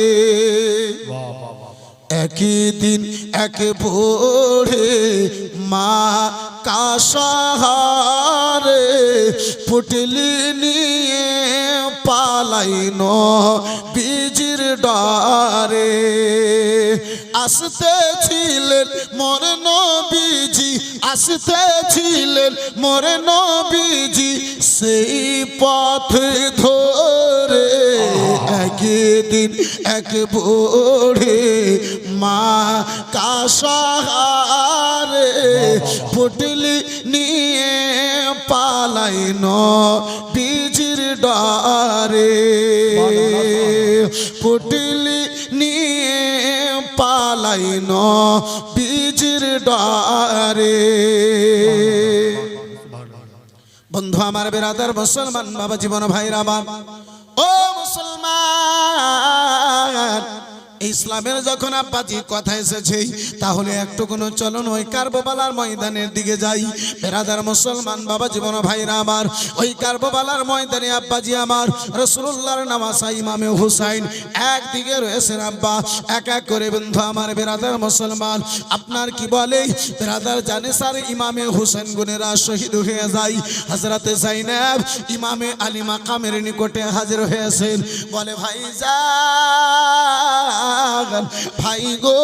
एक दिन एक बूढ़े माँ का सहारे पुटली निये पालाई नो बीजिर डारे। আসতে ছিলেন মোর নবীজি, আসতে ছিলেন মোর নবীজি, সেই পথ ধরে একদিন এক বুড়ে মা কা সহারে পুটলি নিয়ে পালাই নবীজির ডারে। পুটলি নিয়ে পালাই নবীজির ডারে। বন্ধু আমার, বিরাদার মুসলমান বাবা জীবন ভাইরা আমার, ও মুসলমান, ইসলামের যখন আব্বাজি কথা এসেছে তাহলে একটু কোনো চলুন ওই কারবালার ময়দানের দিকে যাই। বিরাদার মুসলমান বাবা জীবন ভাইরা আমার, ওই কারবালার ময়দানে আব্বাজি আমার রাসূলুল্লাহর নামাসা ইমামে হুসাইন একদিকে রয়েছেন আব্বা, এক এক করে। বন্ধু আমার, বিরাদার মুসলমান, আপনার কি বলে বিরাদার জানে স্যার, ইমামে হুসাইন গুনেরা শহীদ হয়ে যায়। হযরতে যায়েনব ইমামে আলী মাকামের নিকটে হাজির হয়েছেন। বলে ভাই গো,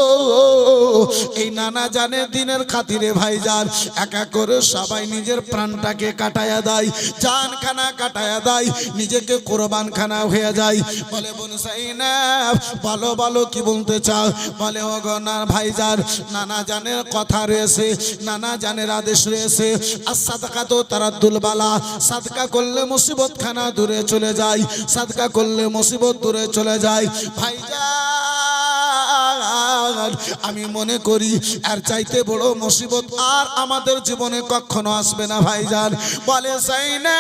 এই নানা জানে দিনের খাতিরে ভাইজান এক এক করে সবাই নিজের প্রাণটাকে কাটায়া দেয়, জান খানা কাটায়া দেয়, নিজেকে কোরবান খানা হয়ে যায়। বলে বোন যায়েনব, বলো বলো কি বলতে চাও? বলে ও গো না ভাইজান, নানা জানের কথা রয়েছে, নানা জানের আদেশ রয়েছে। আর সাদকা তো তারাদ্দুল বালা, সাদকা করলে মুসিবত খানা দূরে চলে যায়, সাদকা করলে মুসিবত দূরে চলে যায়। ভাইজান, আমি মনে করি আর চাইতে বড় মুসিবত আর আমাদের জীবনে কখনো আসবে না ভাইজান। বলে যায়েনব,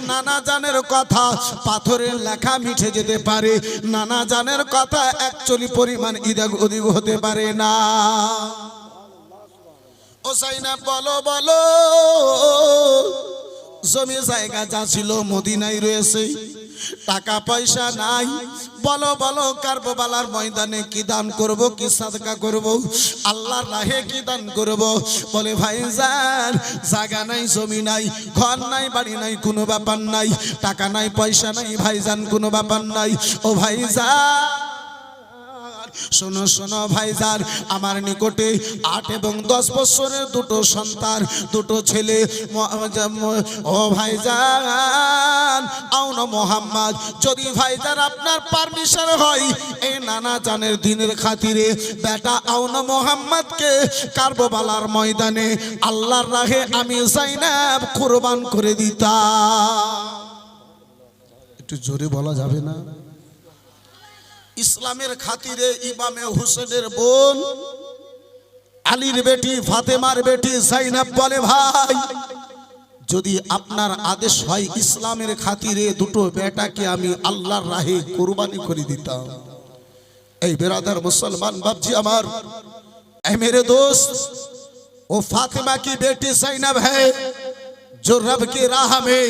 নানা জানের কথা পাথরের লেখা মিঠে যেতে পারে, নানা জানের কথা একচুয়ালি পরিমাণ ইদাগ ওদিক হতে পারে না। ও যায়েনব বলো বলো, জমি জায়গা যা ছিল মদিনায় রয়েছে, টাকা পয়সা নাই, বলো বলো কারবালার ময়দানে কি দান করব, কি সাদকা করব, আল্লাহর রাহে কি দান করব? বলে ভাইজান, জায়গা নাই, জমি নাই, ঘর নাই, বাড়ি নাই, কোনো ব্যাপার নাই, টাকা নাই, পয়সা নাই ভাইজান, কোনো ব্যাপার নাই। ও ভাইজান শোনো শোনো ভাইজান, আমার নিকটে 8 এবং 10 বছরের দুটো সন্তান, দুটো ছেলে। ও ভাইজান আউন মোহাম্মদ, যদি ভাইজান আপনার পারমিশন হয়, এই নানা জানের দিনের খাতিরে বেটা আউন মোহাম্মদকে কারবালার ময়দানে আল্লাহর রাহে আমি যায়েনব কুরবান করে দিতাম। একটু জোরে বলা যাবে না? ইসলামের খাতিরে ইমামে হুসেনের বোন আলীর বেটি ফাতেমার বেটি যায়েনব বলে, ভাই যদি আপনার আদেশ হয় ইসলামের খাতিরে দুটো বেটাকে আমি আল্লাহর রাহে কুরবানি করে দিতাম। এই बिरादर मुसलमान बापजी আমার, ऐ मेरे दोस्त, वो फातिमा की बेटी যায়েনব है जो रब की राह में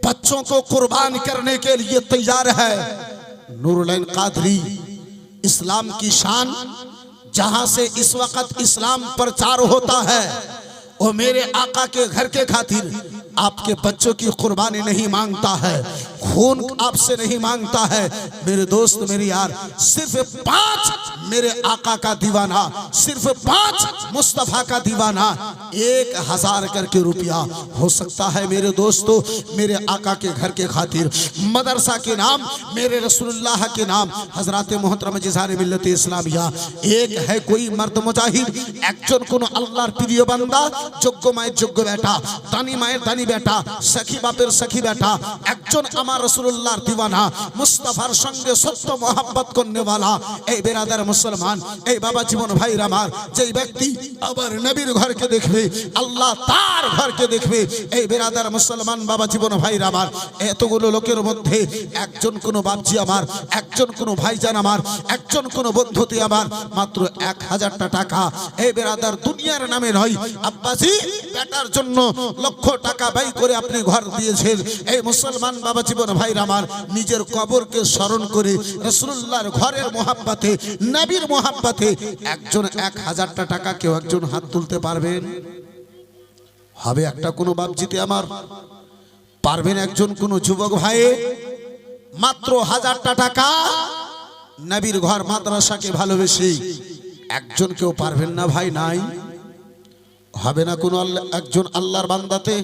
बच्चों को कुर्बान करने के लिए तैयार है। नूरुल कादरी इस्लाम की शान, जहां से इस वक्त इस्लाम प्रचार होता है, वो मेरे आका के घर के खातिर आपके बच्चों की कुर्बानी नहीं मांगता है, खून आपसे नहीं मांगता है। मेरे दोस्त मेरे यार, सिर्फ 5 मेरे आका का दीवाना, सिर्फ 5 मुस्तफा का दीवाना 1000 करके रुपया हो सकता है मेरे दोस्तों, मेरे आका के घर के खातिर, मदरसा के नाम, मेरे रसूलुल्लाह के नाम, हजरत मोहतरम जिसारे मिल्लत इस्लामिया। एक है कोई मर्द मुजाहिद, একজন কোন আল্লাহর প্রিয় বান্দা, যোগ্য মায়ের যোগ্য বেটা, দানি মায়ের দানি বেটা, সখী বাপের সখী বেটা, একজন আমার রাসূলুল্লাহর দিওয়ানা, মুস্তাফার সঙ্গে সত্য মোহাব্বত করনে वाला। এই বেরাদার মুসলমান, এই বাবা জীবন ভাইর আমার, যেই ব্যক্তি আবার নবীর ঘরকে দেখবে, আল্লাহ তার ঘরকে দেখবে। এই বেরাদার মুসলমান বাবা জীবন ভাইর আমার, এতগুলো লোকের মধ্যে একজন কোন বাপজি আমার, একজন কোন ভাইজান আমার, একজন কোন বন্ধুতি আমার, মাত্র 1000টা টাকা। এই বেরাদার দুনিয়ার নামে নয়, আব্বাসি বেটার জন্য লক্ষ টাকা ব্যয় করে আপনি ঘর দিয়েছেন। এই মুসলমান বাবা জীবন ভাইরা আমার, নিজের কবরকে স্মরণ করে রাসূলুল্লাহর ঘরের মোহাব্বতে, নবীর মোহাব্বতে একজন 1000টা টাকা কেউ একজন হাত তুলতে পারবেন? হবে একটা কোনো বাপজিতে আমার পারবেন? একজন কোন যুবক ভাই মাত্র 1000টা টাকা নবীর ঘর মাদ্রাসাকে ভালোবেসে একজন কেউ পারবেন না ভাই? নাই, হবে না কোনো একজন আল্লাহর বান্দাতে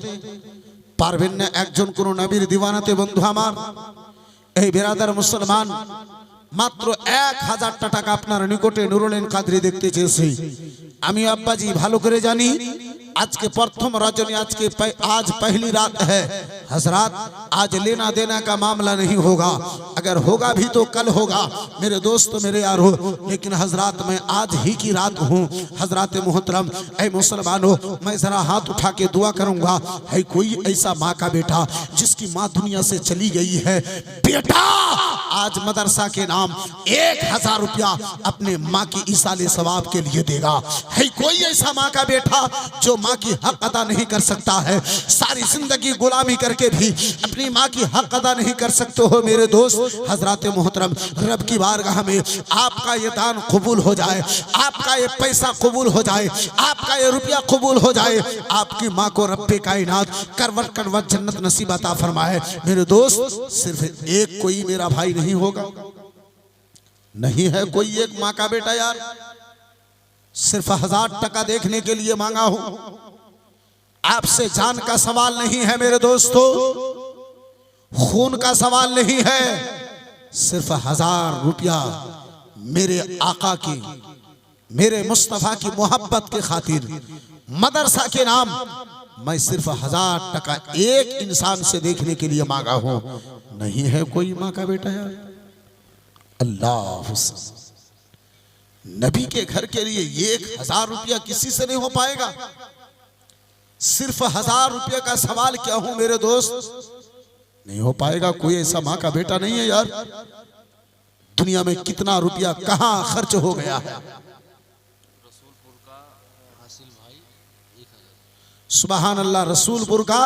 পারবেন না? একজন কোন নবীর দিওয়ানাতে বন্ধু আমার, এই বেরাদার মুসলমান, মাত্র 1000টা টাকা আপনার নিকটে নুরুল কাদরি দেখতে চেয়েছি। আমি আব্বাজি ভালো করে জানি आज के प्रथम रजनी, आज पहली रात है हजरात। आज लेना देना का मामला नहीं होगा, अगर होगा भी तो कल होगा मेरे दोस्त मेरे यार हो। लेकिन हजरात मैं आज ही की रात हूँ हजरात मोहतरम, ऐ मुसलमानों, मैं जरा हाथ उठा के दुआ करूंगा। है कोई ऐसा माँ का बेटा जिसकी माँ दुनिया से चली गई है, बेटा आज मदरसा के नाम 1000 रुपया अपने माँ की इसाले सवाब के लिए देगा? है कोई ऐसा माँ का बेटा जो माँ की हक अदा नहीं कर सकता है? सारी जिंदगी गुलामी करके भी अपनी माँ की हक अदा नहीं कर सकते हो मेरे दोस्त। हजरत मोहतरम, रब की बारगाह में आपका ये दान कबूल हो जाए, आपका ये पैसा कबूल हो जाए, आपका ये रुपया कबूल हो जाए, आपकी माँ को रब्बे कायनात करवट करवट जन्नत नसीब अता फरमाए मेरे दोस्त। सिर्फ एक कोई मेरा भाई नहीं होगा? नहीं है कोई एक माँ का बेटा यार? सिर्फ 1000 टका देखने के लिए मांगा हूं, आपसे जान का सवाल नहीं है मेरे दोस्तों, खून का सवाल नहीं है, सिर्फ 1000 रुपया मेरे आका की, मेरे मुस्तफा की मोहब्बत के खातिर मदरसा के नाम मैं सिर्फ 1000 टका एक इंसान से देखने के लिए मांगा हूं। नहीं है कोई माँ का बेटा यार? अल्लाह नबी के घर के लिए 1000 रुपया किसी से नहीं हो पाएगा। सिर्फ 1000 रुपये का सवाल क्या हूं मेरे दोस्त, नहीं हो पाएगा। कोई ऐसा माँ का बेटा नहीं है यार। दुनिया में कितना रुपया कहां खर्च हो गया है। सुबहान अल्लाह, रसूलपुर का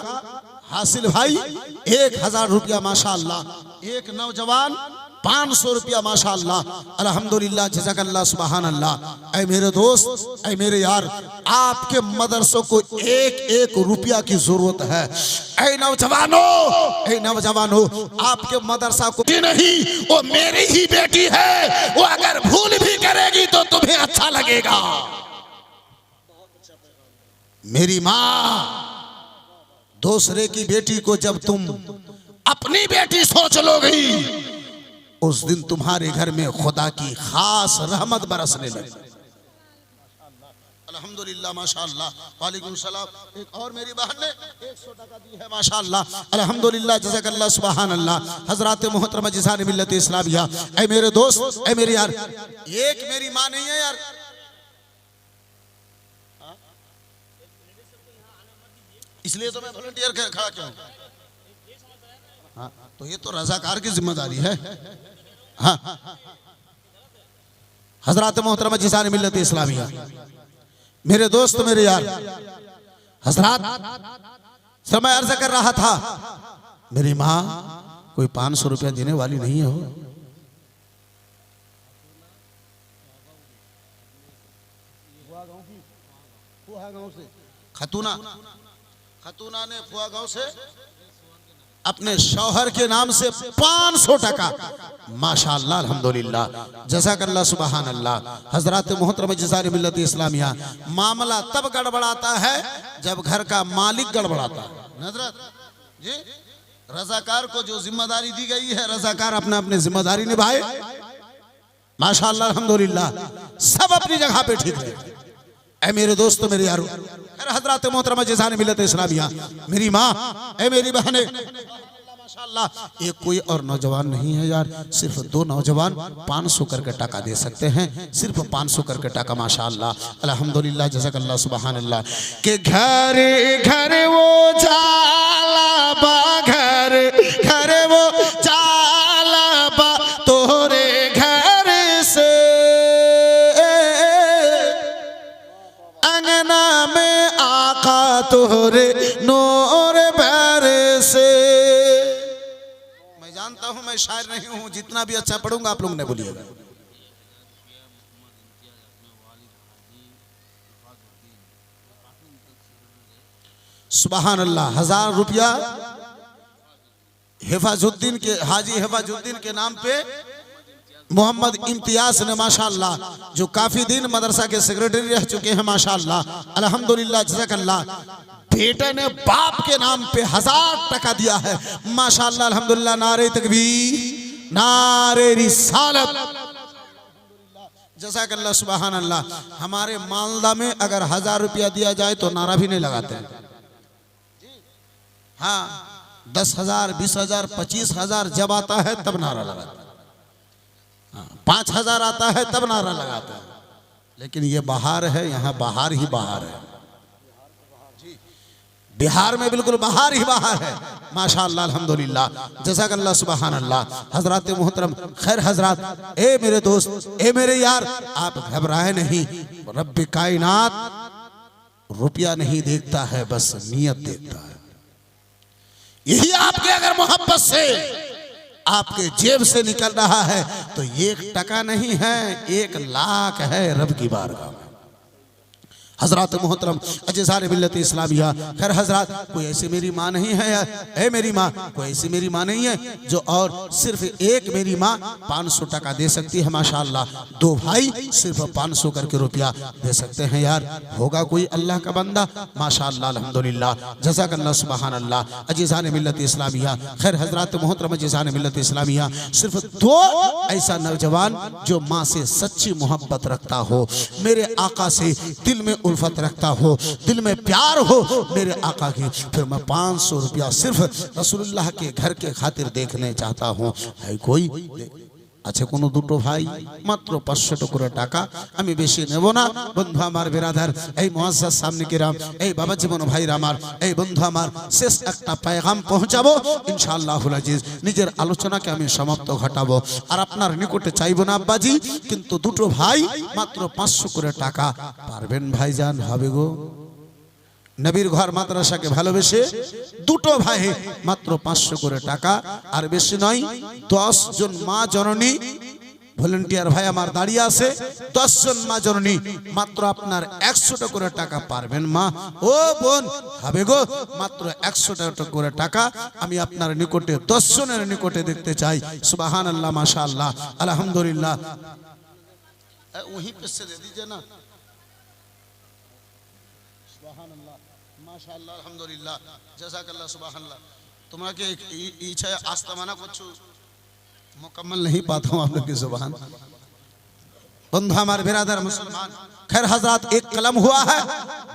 हासिल भाई 1000 रुपया माशाअल्लाह, एक नौजवान 500 रुपया माशाअल्लाह, अल्हम्दुलिल्लाह, जज़ाकल्लाह, सुबहान अल्लाह। ऐ मेरे दोस्त, ऐ मेरे यार, आपके मदरसों को एक एक रुपया की जरूरत है। ऐ नौजवानों, आपके मदरसा को नहीं, वो मेरी ही बेटी है, वो अगर भूल भी करेगी तो तुम्हें अच्छा लगेगा। मेरी माँ, दूसरे की बेटी को जब तुम अपनी बेटी सोच लोगी, उस दिन तुम्हारे घर में खुदा की खास रहमत बरसने लगी। अल्हम्दुलिल्लाह, माशाअल्लाह, वालेकुम सलाम। एक और मेरी बहन ने 100 टका दी है माशाअल्लाह, अल्हम्दुलिल्लाह, जज़ाकल्लाह, सुभान अल्लाह। हजरत मोहतरमा जिसान मिल्लत इस्लामिया, ऐ मेरे दोस्त, ऐ मेरे यार, एक मेरी माँ नहीं है यार। इसलिए तो मैं वॉलंटियर खड़ा क्यों? हाँ, तो ये तो रजाकार की जिम्मेदारी है। हाँ, हजरत मोहतरमा जिसान मिल्लत इस्लामिया, मेरे दोस्त मेरे यार, हजरत समय अर्ज कर रहा था, मेरी माँ कोई 500 रुपया देने वाली नहीं है हो। खतूना ने फुआ गांव से अपने शौहर के नाम से 500 टका, माशाअल्लाह अल्हम्दुलिल्लाह, जज़ाकल्लाह सुबहान अल्लाह। हजरत मोहतरम जज़ार मिल्लत इस्लामिया, मामला तब गड़बड़ाता है जब घर का मालिक गड़बड़ाता है। हजरत जी, रजाकार को जो जिम्मेदारी दी गई है, रजाकार अपने अपने जिम्मेदारी निभाए, माशाअल्लाह अल्हम्दुलिल्लाह, सब अपनी जगह पे ठीक है। ऐ मेरे दोस्तों, मेरे यारों, हजरत मोहतरमा जज़ार मिल्लत इस्लामिया, मेरी माँ, ऐ मेरी बहनें, माशाअल्लाह, एक कोई और नौजवान नहीं है यार, सिर्फ 2 नौजवान 500 करके टका दे सकते हैं, सिर्फ 500 करके टका, माशाअल्लाह अल्हम्दुलिल्लाह, जज़ाकल्लाह सुबहान अल्लाह। के घर घर वो जाला बा, घर घर वो जाला बा, तोरे घर से अंगना में आका तोरे नूर बैर से। मैं जानता हूं मैं शायर नहीं हूं, जितना भी अच्छा पढ़ूंगा आप लोग ने बोलिएगा। सुबहान अल्लाह। 1000 रुपया हिफाजुद्दीन के, हाजी हिफाजुद्दीन के नाम पे मोहम्मद इम्तियाज ने, माशाअल्लाह, जो काफी दिन मदरसा के सेक्रेटरी रह चुके हैं, माशाअल्लाह अल्हम्दुलिल्लाह, जज़ाकल्लाह, बेटे ने बाप के नाम पे 1000 टका दिया है, माशाअल्लाह अल्हम्दुलिल्लाह। नारे तकबीर, नारे रिसालत, जज़ाकल्लाह सुबहान अल्लाह। हमारे मालदा में अगर 1000 रुपया दिया जाए तो नारा भी नहीं लगाते हैं। हाँ, 10,000, 20,000, 25,000 जब आता है तब नारा लगाते हैं, 5,000 आता है तब नारा लगाते हैं। लेकिन ये बाहर है, यहाँ बाहर ही बाहर है, बिहार में बिल्कुल बाहर ही बाहर है, माशाअल्लाह अल्हम्दुलिल्लाह, जज़ाकल्लाह सुबहान अल्लाह। हजरत मोहतरम, खैर हजरत, ए मेरे दोस्त, ए मेरे यार, आप घबराए नहीं, रब्बे कायनात रुपया नहीं देखता है, बस नियत देखता है। यही आपके अगर मोहब्बत से आपके जेब से निकल रहा है तो 1 टका नहीं है, 1 लाख है रब की बारगाह में। हजरत मोहतरम अज़ीज़ान मिल्लत इस्लामिया, खैर हजरत, कोई ऐसी मेरी माँ नहीं है, ऐ मेरी माँ, कोई ऐसी मेरी माँ नहीं है जो और सिर्फ एक मेरी माँ 500 टका दे सकती है, माशाअल्लाह। 2 भाई सिर्फ 500 करके रुपया दे सकते हैं यार। होगा कोई अल्लाह का बंदा, माशाअल्लाह अल्हम्दुलिल्लाह, जज़ाकल्लाह सुबहान अल्लाह। अज़ीज़ान मिल्लत इस्लामिया, खैर हजरत मोहतरम अज़ीज़ान मिल्लत इस्लामिया, सिर्फ 2 ऐसा नौजवान जो माँ से सच्ची मोहब्बत रखता हो, मेरे आका से दिल में उल्फत रखता हो, दिल में प्यार हो मेरे आका की, फिर मैं 500 रुपया सिर्फ रसूलुल्लाह के घर के खातिर देखने चाहता हूँ। है कोई? अच्छा, कोनो 2 ভাই মাত্র 500 করে টাকা, আমি বেশি নেব না। বন্ধু আমার, বিরাদার, এই মুআজ্জাজ সামনে কিরাম, এই বাবা জীবন ভাইরা আমার, এই বন্ধু আমার, শেষ একটা পেগাম পৌঁছাবো ইনশাআল্লাহুল আজিজ। নিজের আলোচনাকে আমি সমাপ্ত ঘটাবো, আর আপনার নিকটে চাইবো না আব্বাজি, কিন্তু 2 ভাই মাত্র 500 করে টাকা পারবেন ভাইজান? হবে গো। নবীর ঘর মাদ্রাসাকে ভালোবেসে 2 ভাই মাত্র 500 করে টাকা, আর বেশি নয়। 10 জন মা জননী ভলেন্টিয়ার ভাই আমার দাঁড়িয়ে আছে, 10 জন মা জননী মাত্র আপনার 100 টাকা করে টাকা পারবেন মা ও বোন? হবে গো। মাত্র 100 টাকা করে টাকা আমি আপনার নিকটে 10 জনের নিকটে দেখতে চাই। সুবহানাল্লাহ, মাশাআল্লাহ, আলহামদুলিল্লাহ। वहीं पे से दे दीजिए ना। সুবহানাল্লাহ, মাশাআল্লাহ, আলহামদুলিল্লাহ, জাযাকাল্লাহ, সুবহানাল্লাহ। তোমরা কি ইচ্ছা আস্তা মানা করছো? मुकम्मल नहीं पाता हूँ आप लोग की जुबान। बंधु हमारे बिरादर मुसलमान, खैर हजरत, एक कलम हुआ है,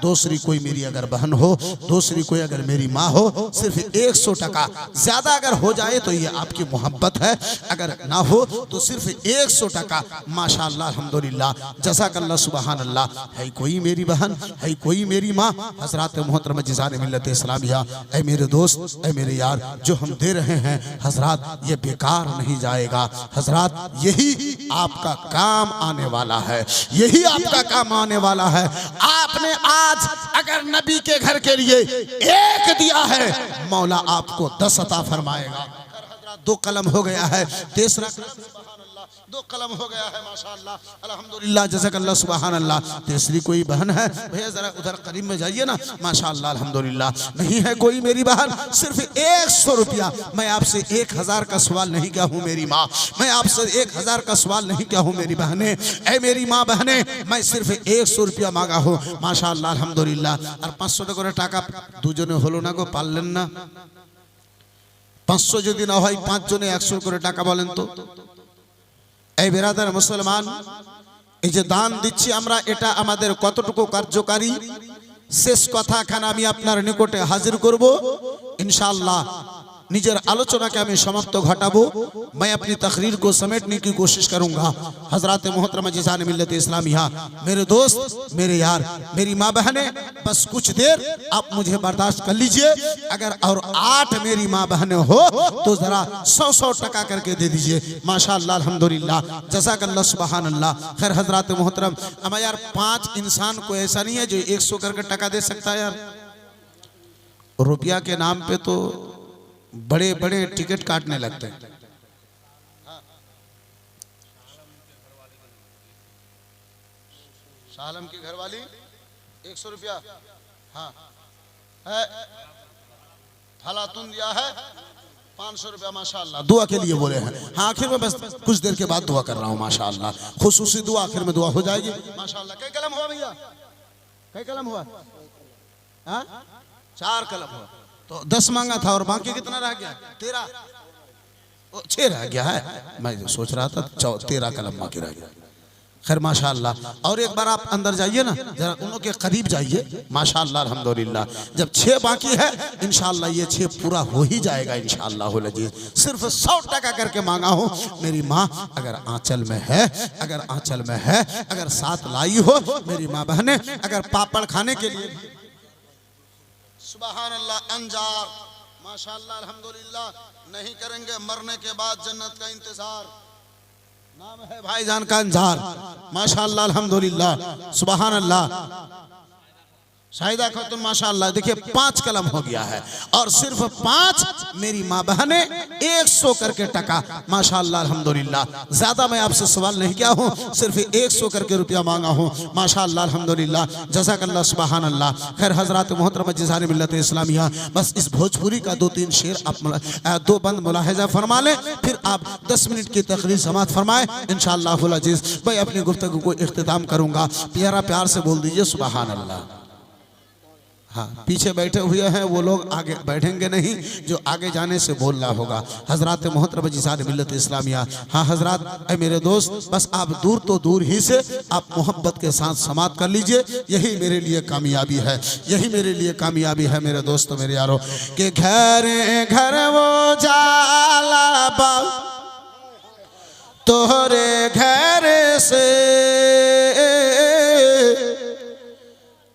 दूसरी कोई मेरी अगर बहन हो, दूसरी कोई अगर मेरी माँ हो, सिर्फ 100 टका। ज्यादा अगर हो जाए तो ये आपकी मोहब्बत है, अगर ना हो तो सिर्फ 100 टका। माशाअल्लाह, अल्हम्दुलिल्लाह, जज़ाकल्लाह, सुबहान अल्लाह। है कोई मेरी बहन, है कोई मेरी माँ? हजरत मोहतरम अज़ीज़ान मिल्लत इस्लामिया, ऐ मेरे दोस्त, ऐ मेरे यार, जो हम दे रहे हैं हजरत, ये बेकार नहीं जाएगा हजरत। यही आपका काम आने वाला है, यही आपका काम आने वाला है। आपने आज अगर नबी के घर के लिए 1 दिया है, मौला आपको 10 अता फरमाएगा। 2 कलम हो गया है, तीसरा 2 कलम हो गया है माशाअल्लाह अल्हम्दुलिल्लाह जज़ाकल्लाह सुभान अल्लाह। तीसरी कोई बहन है भैया जरा उधर करीब में जाइए ना माशाअल्लाह अल्हम्दुलिल्लाह। नहीं है कोई मेरी बहन, सिर्फ 100 रुपया। मैं आपसे 1000 का सवाल नहीं किया हूँ मेरी माँ, मैं आपसे 1000 का सवाल नहीं किया हूँ मेरी बहने। ऐ मेरी माँ बहने, मैं सिर्फ 100 रुपया मांगा हूँ माशाअल्लाह अल्हम्दुलिल्लाह। और 500 করে টাকা দুজনে হলো না গো, পারলেন না? 500 যদি না হয় 5 জনে 100 করে টাকা বলেন তো। এই বেরাদার মুসলমান, এই যে দান দিচ্ছি আমরা, এটা আমাদের কতটুকু কার্যকারী, শেষ কথা এখানে আমি আপনার নিকটে হাজির করব इंशाअल्लाह। निजर आलोचना के हमें समाप्त घटाबो। मैं अपनी तकरीर को समेटने की कोशिश करूंगा। हजरत मोहतरमा जिसान मिल्लत इस्लामिया, मेरे दोस्त, मेरे यार, मेरी माँ बहने, बस कुछ देर आप मुझे बर्दाश्त कर लीजिए। अगर और 8 मेरी माँ बहने हो तो जरा 100 टका करके दे दीजिए माशाअल्लाह अल्हम्दुलिल्लाह जज़ाकल्लाह सुभान अल्लाह। खैर हजरत मोहतरम, अब यार 5 इंसान को ऐसा नहीं है जो 100 करके टका दे सकता है यार। रुपया के नाम पे तो बड़े बड़े टिकट काटने लगते हैं। शालम की घरवाली 100 रुपया हाँ है, फलातुन दिया है 500 रुपया माशाअल्लाह। दुआ के लिए बोले हैं। हाँ आखिर में बस कुछ देर के बाद दुआ कर रहा हूँ माशाअल्लाह, खुसूसी दुआ आखिर में दुआ हो जाएगी माशाअल्लाह। कई कलम हुआ भैया? कई कलम हुआ? हाँ 4 कलम हुआ। तो 10 मांगा था और बाकी कितना रह गया? 13 6 रह गया है। मैं सोच रहा था 13 कलम बाकी रह गया। खैर माशाअल्लाह। और एक बार आप अंदर जाइए ना, जरा उन्हों के करीब जाइए माशाअल्लाह अल्हम्दुलिल्लाह। जब 6 बाकी है इंशाअल्लाह ये 6 पूरा हो ही जाएगा इंशाअल्लाह अजीज। सिर्फ 100 टका करके मांगा हूँ मेरी माँ, अगर आंचल में है, अगर आंचल में है, अगर साथ लाई हो मेरी माँ बहने, अगर पापड़ खाने के लिए सुभान अल्लाह अंजार माशाअल्लाह अल्हम्दुलिल्लाह। नहीं करेंगे मरने के बाद जन्नत का इंतजार, नाम है भाईजान का अंजार माशाअल्लाह अल्हम्दुलिल्लाह सुभान अल्लाह। शाहिदा खातून माशाअल्लाह। देखिए 5 कलम हो गया है और सिर्फ 5 मेरी माँ बहने 100 करके टका माशाअल्लाह अल्हम्दुलिल्लाह। ज्यादा मैं आपसे सवाल नहीं किया हूँ, सिर्फ 100 करके रुपया मांगा हूँ माशाअल्लाह अल्हम्दुलिल्लाह जज़ाकल्लाह सुभान अल्लाह। खैर हजरत मोहतरमा जिसान मिल्लत इस्लामिया, बस इस भोजपुरी का 2-3 शेर आप 2 बंद मुलाहिजा फरमा लें, फिर आप 10 मिनट की तकरीर समाअत फरमाएं इंशाअल्लाह अजीज। मैं अपनी गुफ्तगू को इख्तिताम करूंगा। प्यारा प्यार से बोल दीजिए सुभान अल्लाह। हाँ पीछे बैठे हुए हैं वो लोग आगे बैठेंगे नहीं, जो आगे जाने से बोलना होगा। हजरत मोहतरम जिसान मिल्लत इस्लामिया, हाँ हजरत मेरे दोस्त, बस आप दूर तो दूर ही से आप मोहब्बत के साथ समाअत कर लीजिए। यही मेरे लिए कामयाबी है, यही मेरे लिए कामयाबी है मेरे दोस्तों मेरे यारों। के घर घर वो जाला बा तोहरे घर से,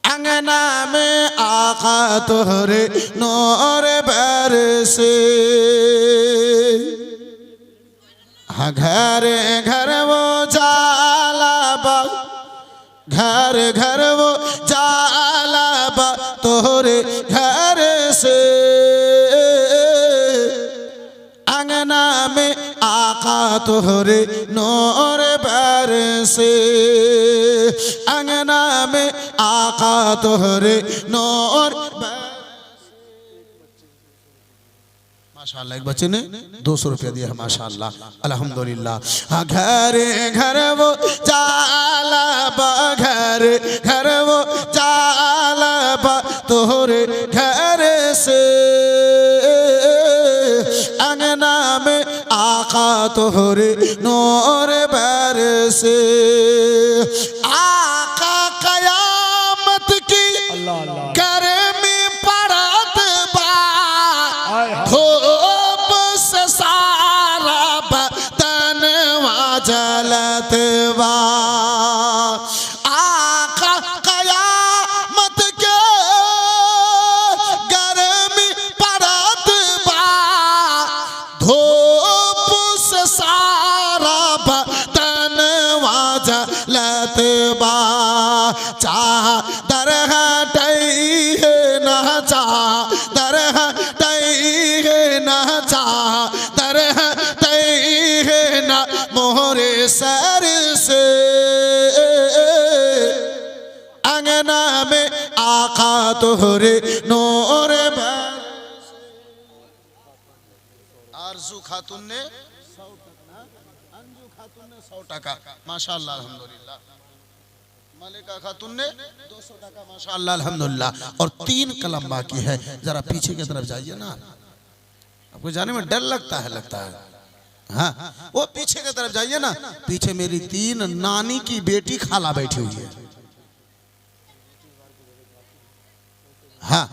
अंगना में आका तोहरे नूर बरसे। हाँ घर घर वो जाला बा, घर घर वो जाला बा तोहरे घर से, अंगना में आका तोहरे नूर बरसे, अंगना में आका तोहरे नूर माशाअल्लाह। एक बच्चे ने 200 रुपया दिया है माशाअल्लाह अल्हम्दुलिल्लाह। हाँ घर घर वो जाला बा, घर घर वो जाला बा तोहरे घर से, अंगना में आका तोहरे नूर बरसे। आका कयामत की गर्मी पड़त बा, धूप से सारा बदन जलत बा। आका कयामत के गर्मी पड़त बा, धूप से सारा बदन जलत अंगना में आका तोहरे नूर आरजू खातून ने 100 टका, अंजू खातून ने 100 टका, माशाअल्लाह अल्हम्दुलिल्लाह। मलिका खातून ने 200 टका, माशाअल्लाह अल्हम्दुलिल्लाह। और 3 कलम बाकी है। जरा पीछे की तरफ जाइए ना, आपको जाने में डर लगता है। हाँ, वो पीछे की तरफ जाइए ना। पीछे मेरी 3 नानी की बेटी खाला बैठी हुई है। हाँ,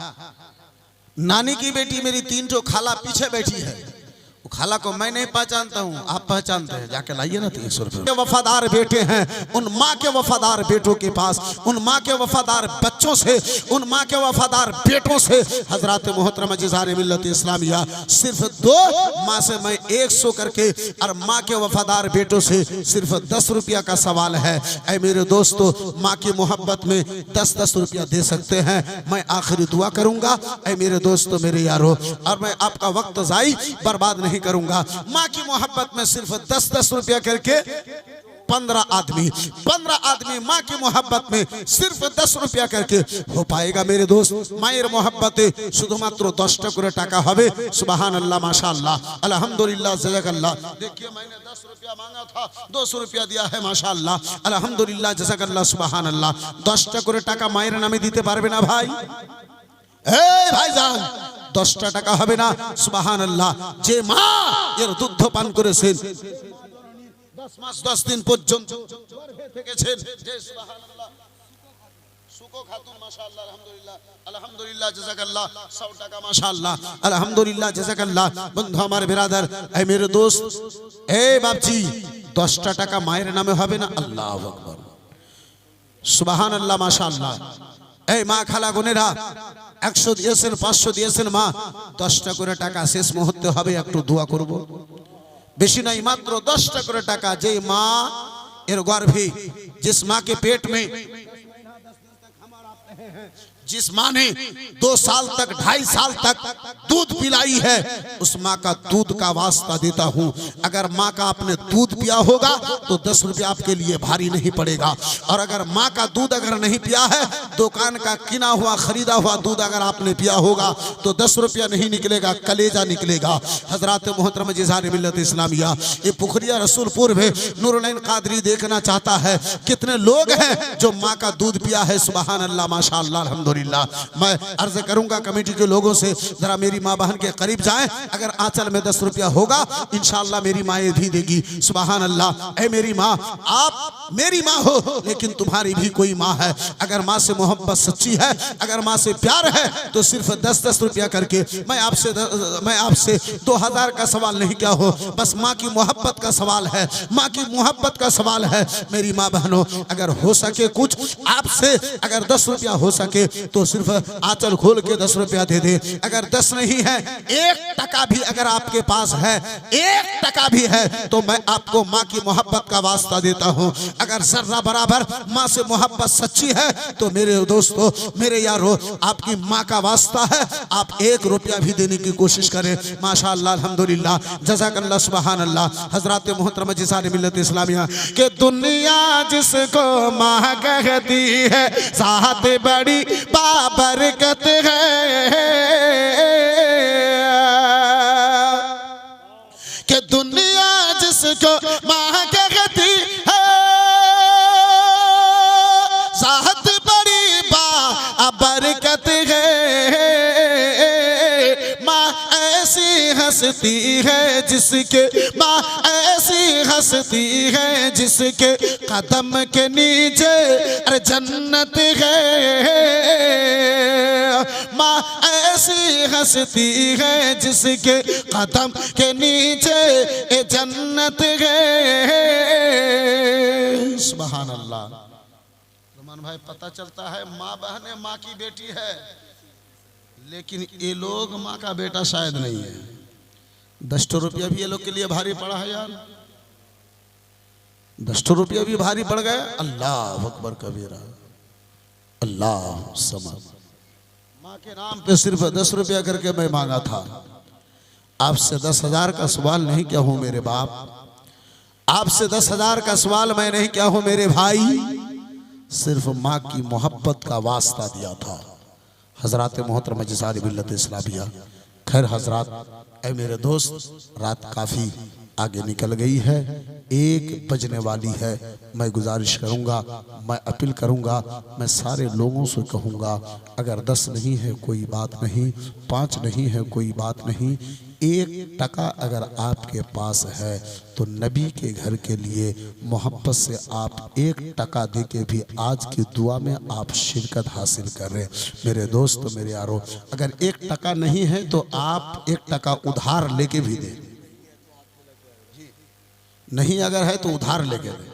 नानी की बेटी मेरी 3 जो खाला पीछे बैठी है। वो खाला को मैं नहीं पहचानता हूँ, आप पहचानते हैं, जाके लाइए ना 300 रुपये। वफादार बेटे हैं, उन माँ के वफादार बेटों के पास, उन माँ के वफादार बच्चों से, उन माँ के वफादार बेटों से हजरत मोहतरमा जिज़ार मिल्लत इस्लामिया सिर्फ 2 माँ से मैं 100 करके, और माँ के वफादार बेटों से सिर्फ 10 रुपया का सवाल है। ऐ मेरे दोस्तों, माँ की मोहब्बत में 10-10 रुपया दे सकते हैं। मैं आखिरी दुआ करूंगा। ऐ मेरे दोस्तों, मेरे यारों, और मैं आपका वक्त ज़ाई बर्बाद नहीं करूंगा। माँ की मोहब्बत में सिर्फ 10-10 रुपया करके 15 आदमी माँ की मोहब्बत में सिर्फ 10 रुपया करके हो पाएगा। मेरे दोस्त, मायर मोहब्बते शुधुमात्र 10 टाका हबे। सुबहान अल्लाह, माशाअल्लाह, अल्हम्दुलिल्लाह, जज़ाकल्लाह। देखिए, मैंने 10 रुपया मांगा था, 200 रुपया दिया है, माशाअल्लाह, अल्हम्दुलिल्लाह, जज़ाकल्लाह, सुबहान अल्लाह। 10 टाका मायर नामे दीते पारबे ना भाई? ভাইজান 10টা টাকা হবে না? সুবহানাল্লাহ। যে মা এর দুধ পান করেছেন, 10 মাস 10 দিন পর্যন্ত গর্ভে থেকেছেন, যে সুবহানাল্লাহ, সুকো খাতুন, মাশাআল্লাহ, আলহামদুলিল্লাহ, আলহামদুলিল্লাহ, জাযাকাল্লাহ, 100 টাকা, মাশাআল্লাহ, আলহামদুলিল্লাহ, জাযাকাল্লাহ। বন্ধু আমার, বিরাদার, এই মেরে দোস্ত, এই বাপজি, 10টা টাকা মায়ের নামে হবে না? আল্লাহু আকবার, সুবহানাল্লাহ, মাশাআল্লাহ। এই মা, খালা, বোনেরা, 100 দিয়েছেন, 500 দিয়েছেন, মা 10টা করে টাকা শেষ মুহূর্তে হবে, একটু দোয়া করব। বেশি নাই, মাত্র 10টা করে টাকা। যে মা এর গর্ভে, जिस माँ के पेट में, जिस माँ ने 2 साल तक, 2.5 साल तक दूध पिलाई है, उस माँ का दूध का वास्ता देता हूँ। अगर माँ का आपने दूध पिया होगा तो 10 रुपया आपके लिए भारी नहीं पड़ेगा। और अगर माँ का दूध अगर नहीं पिया है, दुकान का किना हुआ, खरीदा हुआ दूध अगर आपने पिया होगा तो 10 रुपया नहीं निकलेगा, कलेजा निकलेगा। हजरत मोहतरमा जिज़ार मिल्लत इस्लामिया, ये पुखरिया रसूलपुर में नूरुलैन कादरी देखना चाहता है कितने लोग हैं जो माँ का दूध पिया है। सुबहान अल्लाह, माशाअल्लाह, अल्हम्दुलिल्लाह। मैं अर्ज करूंगा कमेटी के लोगों से, जरा मेरी माँ बहन के करीब जाएं। अगर आंचल में 10 रुपया होगा, इंशाअल्लाह मेरी माँ भी देगी। सुबहान अल्लाह। ऐ मेरी माँ, आप मेरी माँ हो, लेकिन तुम्हारी भी कोई माँ है। अगर माँ से मोहब्बत सच्ची है, अगर माँ से प्यार है, तो सिर्फ 10-10 रुपया करके मैं आपसे 2000 का सवाल नहीं क्या हो, बस माँ की मोहब्बत का सवाल है, माँ की मोहब्बत का सवाल है। मेरी माँ बहनों, अगर हो सके कुछ आपसे, अगर 10 रुपया हो सके तो सिर्फ आंचल खोल के 10 रुपया दे दे। अगर 10 नहीं है, 1 टका भी अगर आपके पास है, 1 टका भी है, तो मैं आपको माँ की मोहब्बत का वास्ता देता हूँ। अगर जर्रा बराबर माँ से मोहब्बत सच्ची है, तो मेरे दोस्तों, मेरे यारों, आपकी माँ का वास्ता है, आप 1 रुपया भी देने की कोशिश करें। माशाअल्लाह, अल्हम्दुलिल्लाह, जज़ाकल्लाह, सुबहान अल्लाह। हजरत मोहतरमा जिज़ार मिल्लत इस्लामिया के दुनिया जिसको माँ कहती है, साथ बड़ी बाबरकत है। कि दुनिया जिसको माँ कहती है, साथ बड़ी बाबरकत है। माँ ऐसी हंसती है जिसके, माँ ऐसी हंसती है जिसके कदम के नीचे अरे जन्नत है। माँ ऐसी हंसती है जिसके कदम के नीचे ए जन्नत है। सुभान अल्लाह। रमान भाई, पता चलता है माँ बहन माँ की बेटी है, लेकिन ये लोग माँ का बेटा शायद नहीं है। 10 रुपया भी ये लोग के लिए भारी पड़ा है यार, 10 रुपया भी भारी पड़ गया। अल्लाह अकबर कबीरा, अल्लाह समद। माँ के नाम पे सिर्फ 10 रुपया करके मैं मांगा था। आपसे 10,000 का सवाल नहीं क्या हूं मेरे बाप, आपसे 10,000 का सवाल मैं नहीं क्या हूं मेरे भाई। सिर्फ माँ की मोहब्बत का वास्ता दिया था। हजरत मोहतरम जिसार मिल्लत इस्लामिया। खैर हजरात, ऐ मेरे दोस्त, रात काफ़ी आगे निकल गई है, 1 बजने वाली है। मैं गुजारिश करूंगा, मैं अपील करूंगा, मैं सारे लोगों से कहूंगा, अगर 10 नहीं है कोई बात नहीं, 5 नहीं है कोई बात नहीं, 1 टका अगर आपके पास है तो नबी के घर के लिए मोहब्बत से आप 1 टका दे के भी आज की दुआ में आप शिरकत हासिल कर रहे हैं। मेरे दोस्त, मेरे यारो, अगर 1 टका नहीं है तो आप 1 टका उधार लेके भी दें, नहीं अगर है तो उधार लेके दें।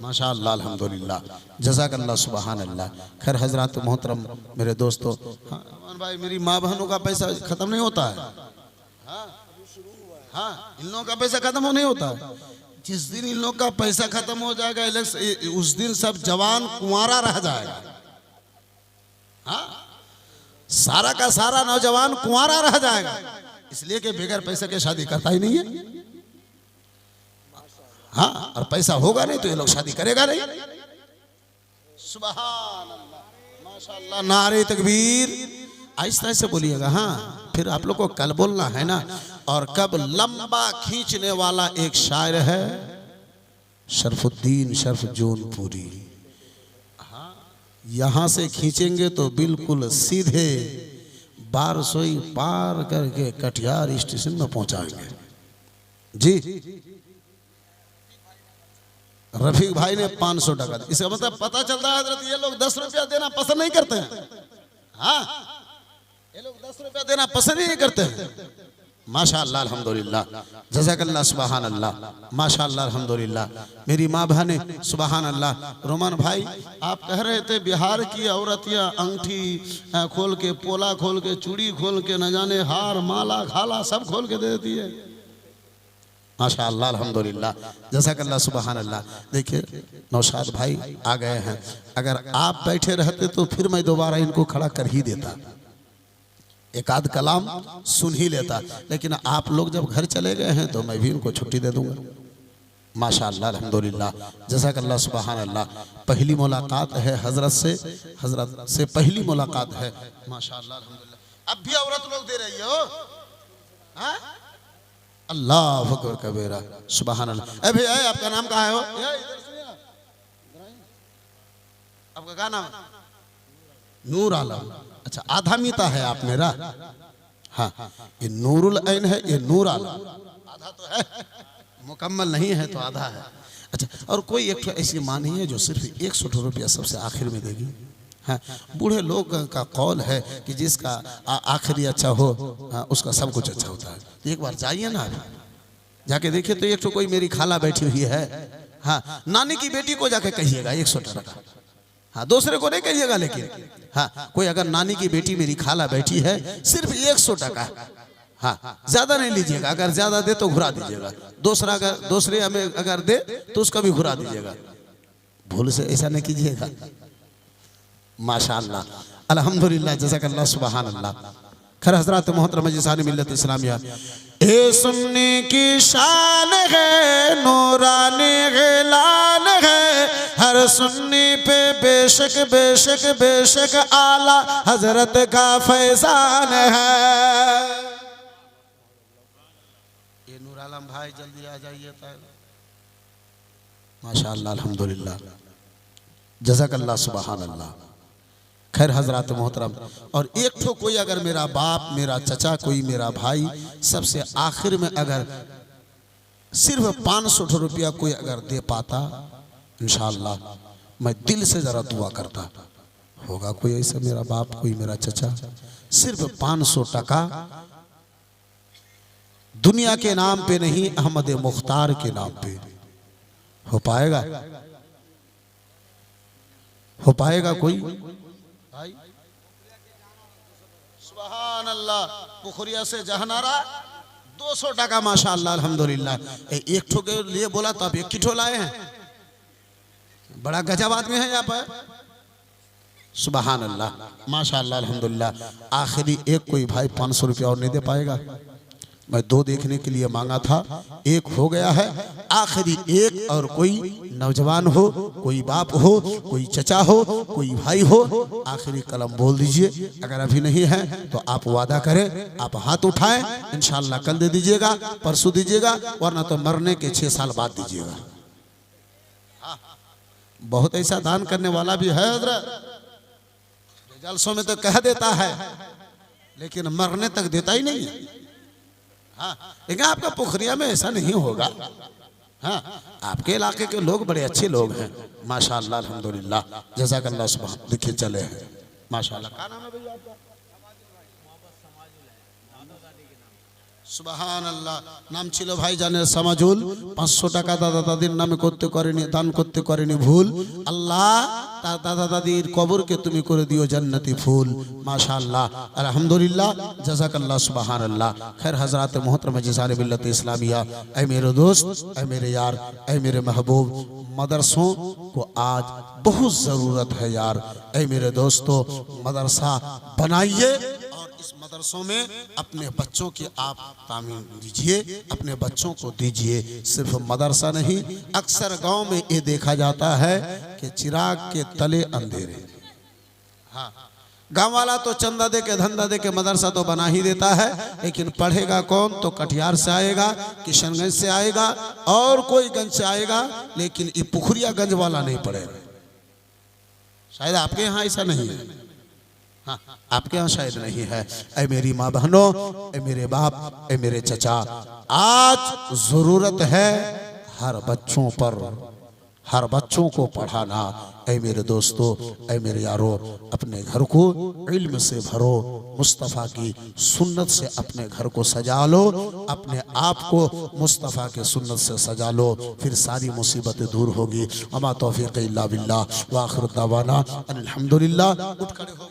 माशाअल्लाह, अल्हम्दुलिल्लाह, जज़ाकल्लाह, सुबहान अल्लाह। खैर हजरत मोहतरम, मेरे दोस्तों, हाँ भाई, मेरी माँ बहनों का पैसा खत्म नहीं होता है। हाँ, इन लोगों का पैसा खत्म नहीं होता है। जिस दिन इन लोगों का पैसा खत्म हो जाएगा उस दिन सब जवान कुंवारा रह जाएगा। हाँ, सारा का सारा नौजवान कुंवारा रह जाएगा, इसलिए कि बगैर पैसे के शादी करता ही नहीं है। हाँ, और पैसा होगा नहीं तो ये लोग शादी करेगा नहीं। सुभान अल्लाह, माशाअल्लाह, नारे तकबीर। आहिस्ता से बोलिएगा। हाँ, फिर आप लोग को कल बोलना है ना। और कब लंबा खींचने वाला एक शायर है, शरफुद्दीन शर्फ जौनपुरी। हाँ, यहां से खींचेंगे तो बिल्कुल सीधे बारसोई पार करके कटिहार स्टेशन में पहुंचाएंगे। जी, रफीक भाई ने 500 टका। इसका मतलब पता चलता है हजरत, ये लोग 10 रुपया देना पसंद नहीं करते हैं। हाँ, ये लोग 10 रुपया देना पसंद ही नहीं करते हैं। माशाअल्लाह, अल्हम्दुलिल्लाह, जज़ाकल्लाह, सुबहान अल्लाह, माशाअल्लाह, अल्हम्दुलिल्लाह। मेरी माँ बहने, सुबहान अल्लाह। रोमान भाई, आप कह रहे थे बिहार की औरतियाँ अंगठी खोल के, पोला खोल के, चूड़ी खोल के, न जाने हार माला खाला सब खोल के दे देती है। माशाअल्लाह, अल्हम्दुलिल्लाह, जज़ाकल्लाह, सुबहान अल्लाह। देखिए नौशाद भाई आ गए हैं। अगर आप बैठे रहते तो फिर मैं दोबारा इनको खड़ा कर ही देता, एक आध कलाम सुन ही लेता, लेकिन आप लोग जब घर चले गए हैं तो मैं भी इनको छुट्टी दे दूंगा। माशाअल्लाह, अल्हम्दुलिल्लाह, जज़ाकल्लाह, सुबहान अल्लाह। पहली मुलाकात है हजरत से पहली मुलाकात है। माशाअल्लाह, अल्हम्दुलिल्लाह। अब भी औरत लोग दे रही हो। हाँ, अल्लाह अकबर कबीरा, सुबहान अल्लाह। ए भैया, आपका नाम कहाँ है? हो आपका क्या नाम है? नूर आलम। अच्छा, आधा मीता है आप मेरा। हाँ, ये नूरुल ऐन है, ये नूर आलम। आधा तो है, मुकम्मल नहीं है तो आधा है। अच्छा, और कोई एक ऐसी माँ नहीं है जो सिर्फ 100 रुपया सबसे आखिर में देगी? हाँ, बूढ़े लोग का कौल है कि जिसका आखिरी अच्छा हो, हाँ, उसका सब कुछ अच्छा होता है। तो एक बार जाइए ना, जाके देखिए तो एक तो कोई मेरी खाला बैठी हुई है। हाँ, नानी की बेटी को जाके कहिएगा 100 टका। हाँ, दूसरे को नहीं कहिएगा, लेकिन हाँ, कोई अगर नानी की बेटी मेरी खाला बैठी है, सिर्फ 100 टका। हाँ, ज्यादा नहीं लीजिएगा, अगर ज्यादा दे तो घुरा दीजिएगा। दूसरे हमें अगर दे तो उसका भी घुरा दीजिएगा, भूल से ऐसा नहीं कीजिएगा। माशाअल्लाह, अल्हम्दुलिल्लाह, जज़ाकल्लाह, सुबहान अल्लाह। खैर हज़रात मोहतरम जिसानी मिल्लत इस्लामिया, ए सुन्नी की शान है, नूरानी गिलान है, हर सुन्नी पे बेशक बेशक बेशक आला हजरत का फैजान है। ये नूर आलम भाई जल्दी आ जाइए। माशाअल्लाह, अल्हम्दुलिल्लाह, जज़ाकल्लाह, सुबहान अल्लाह। खैर हजरत मोहतरम, और एक ठो कोई अगर मेरा बाप, मेरा चचा, कोई मेरा भाई सबसे आखिर में अगर सिर्फ 500 रुपया कोई अगर दे पाता, इंशाअल्लाह मैं दिल से जरा दुआ करता। होगा कोई ऐसा मेरा बाप, कोई मेरा चचा, सिर्फ 500 टका दुनिया के नाम पे नहीं, अहमद मुख्तार के नाम पे। हो पाएगा? हो पाएगा कोई? सुभान अल्लाह, पुखरिया से जहानारा 200 टका। माशाअल्लाह, अल्हम्दुलिल्लाह। एक ठो के लिए बोला तो आप 1 ठो लाए हैं। बड़ा गजब आदमी है यहाँ पर। सुभान अल्लाह, माशाअल्लाह, अल्हम्दुलिल्लाह। आखिरी एक कोई भाई 500 रुपया और नहीं दे पाएगा? मैं 2 देखने के लिए मांगा था, 1 हो गया है। आखिरी 1 और कोई नौजवान हो, कोई बाप हो, कोई चचा हो, कोई भाई हो, आखिरी कलम बोल दीजिए। अगर अभी नहीं है तो आप वादा करें, आप हाथ उठाएं, इंशाल्लाह कल दे दीजिएगा, परसों दीजिएगा, वरना तो मरने के 6 साल बाद दीजिएगा। बहुत ऐसा दान करने वाला भी है हजरत, जलसों में तो कह देता है लेकिन मरने तक देता ही नहीं है। हाँ, लेकिन आपका पोखरिया में ऐसा नहीं होगा। हाँ, आपके इलाके के लोग बड़े अच्छे लोग हैं माशाअल्लाह, अल्हम्दुलिल्लाह, जज़ाकल्लाह। सुभान, लिखे चले हैं माशाअल्लाह। क्या नाम है भैया आपका? सुबहान अल्लाह। नाम छिलो भाईजाনের समाजुल। 500 টাকা দাদা দাদির নামে করতে করেনি, দান করতে করেনি ভুল। আল্লাহ তার দাদা দাদির কবরকে তুমি করে দিও জান্নাতি ফুল মাশাআল্লাহ, আলহামদুলিল্লাহ, জাযাকাল্লাহ, সুবহান আল্লাহ। खैर हजरात मोहतरम जिसार मिल्लत इस्लामिया, ऐ मेरे दोस्त, ऐ मेरे यार, ऐ मेरे महबूब, मदरसों को आज बहुत ज़रूरत है यार। ऐ मेरे दोस्तों, मदरसा बनाइए और इस मदरसों में अपने बच्चों की आप तामील दीजिए, अपने बच्चों को दीजिए। सिर्फ मदरसा नहीं, अक्सर गांव में ये देखा जाता है कि चिराग के तले अंधेरे। हाँ, गांव वाला तो चंदा दे के, धंधा दे के मदरसा तो बना ही देता है, लेकिन पढ़ेगा कौन? तो कटिहार से आएगा, किशनगंज से आएगा और कोई गंज से आएगा, लेकिन ये पुखरियागंज वाला नहीं पढ़ेगा। शायद आपके यहाँ ऐसा नहीं है। हाँ, आपके यहाँ शायद नहीं है। ऐ मेरी माँ बहनों, ऐ मेरे बाप, ऐ मेरे चचा, आज जरूरत है हर बच्चों पर, हर बच्चों को पढ़ाना। ऐ मेरे दोस्तों, ऐ मेरे यारों, अपने घर को इल्म से भरो, मुस्तफ़ा की सुन्नत से अपने घर को सजा लो, अपने आप को मुस्तफ़ा के सुन्नत से सजा लो, फिर सारी मुसीबतें दूर होगी। अमा तौफीक़ इल्ला बिल्लाह व आखिर दावाना अल्हम्दुलिल्लाह। उठ खड़े हो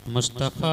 मुस्तफ़ा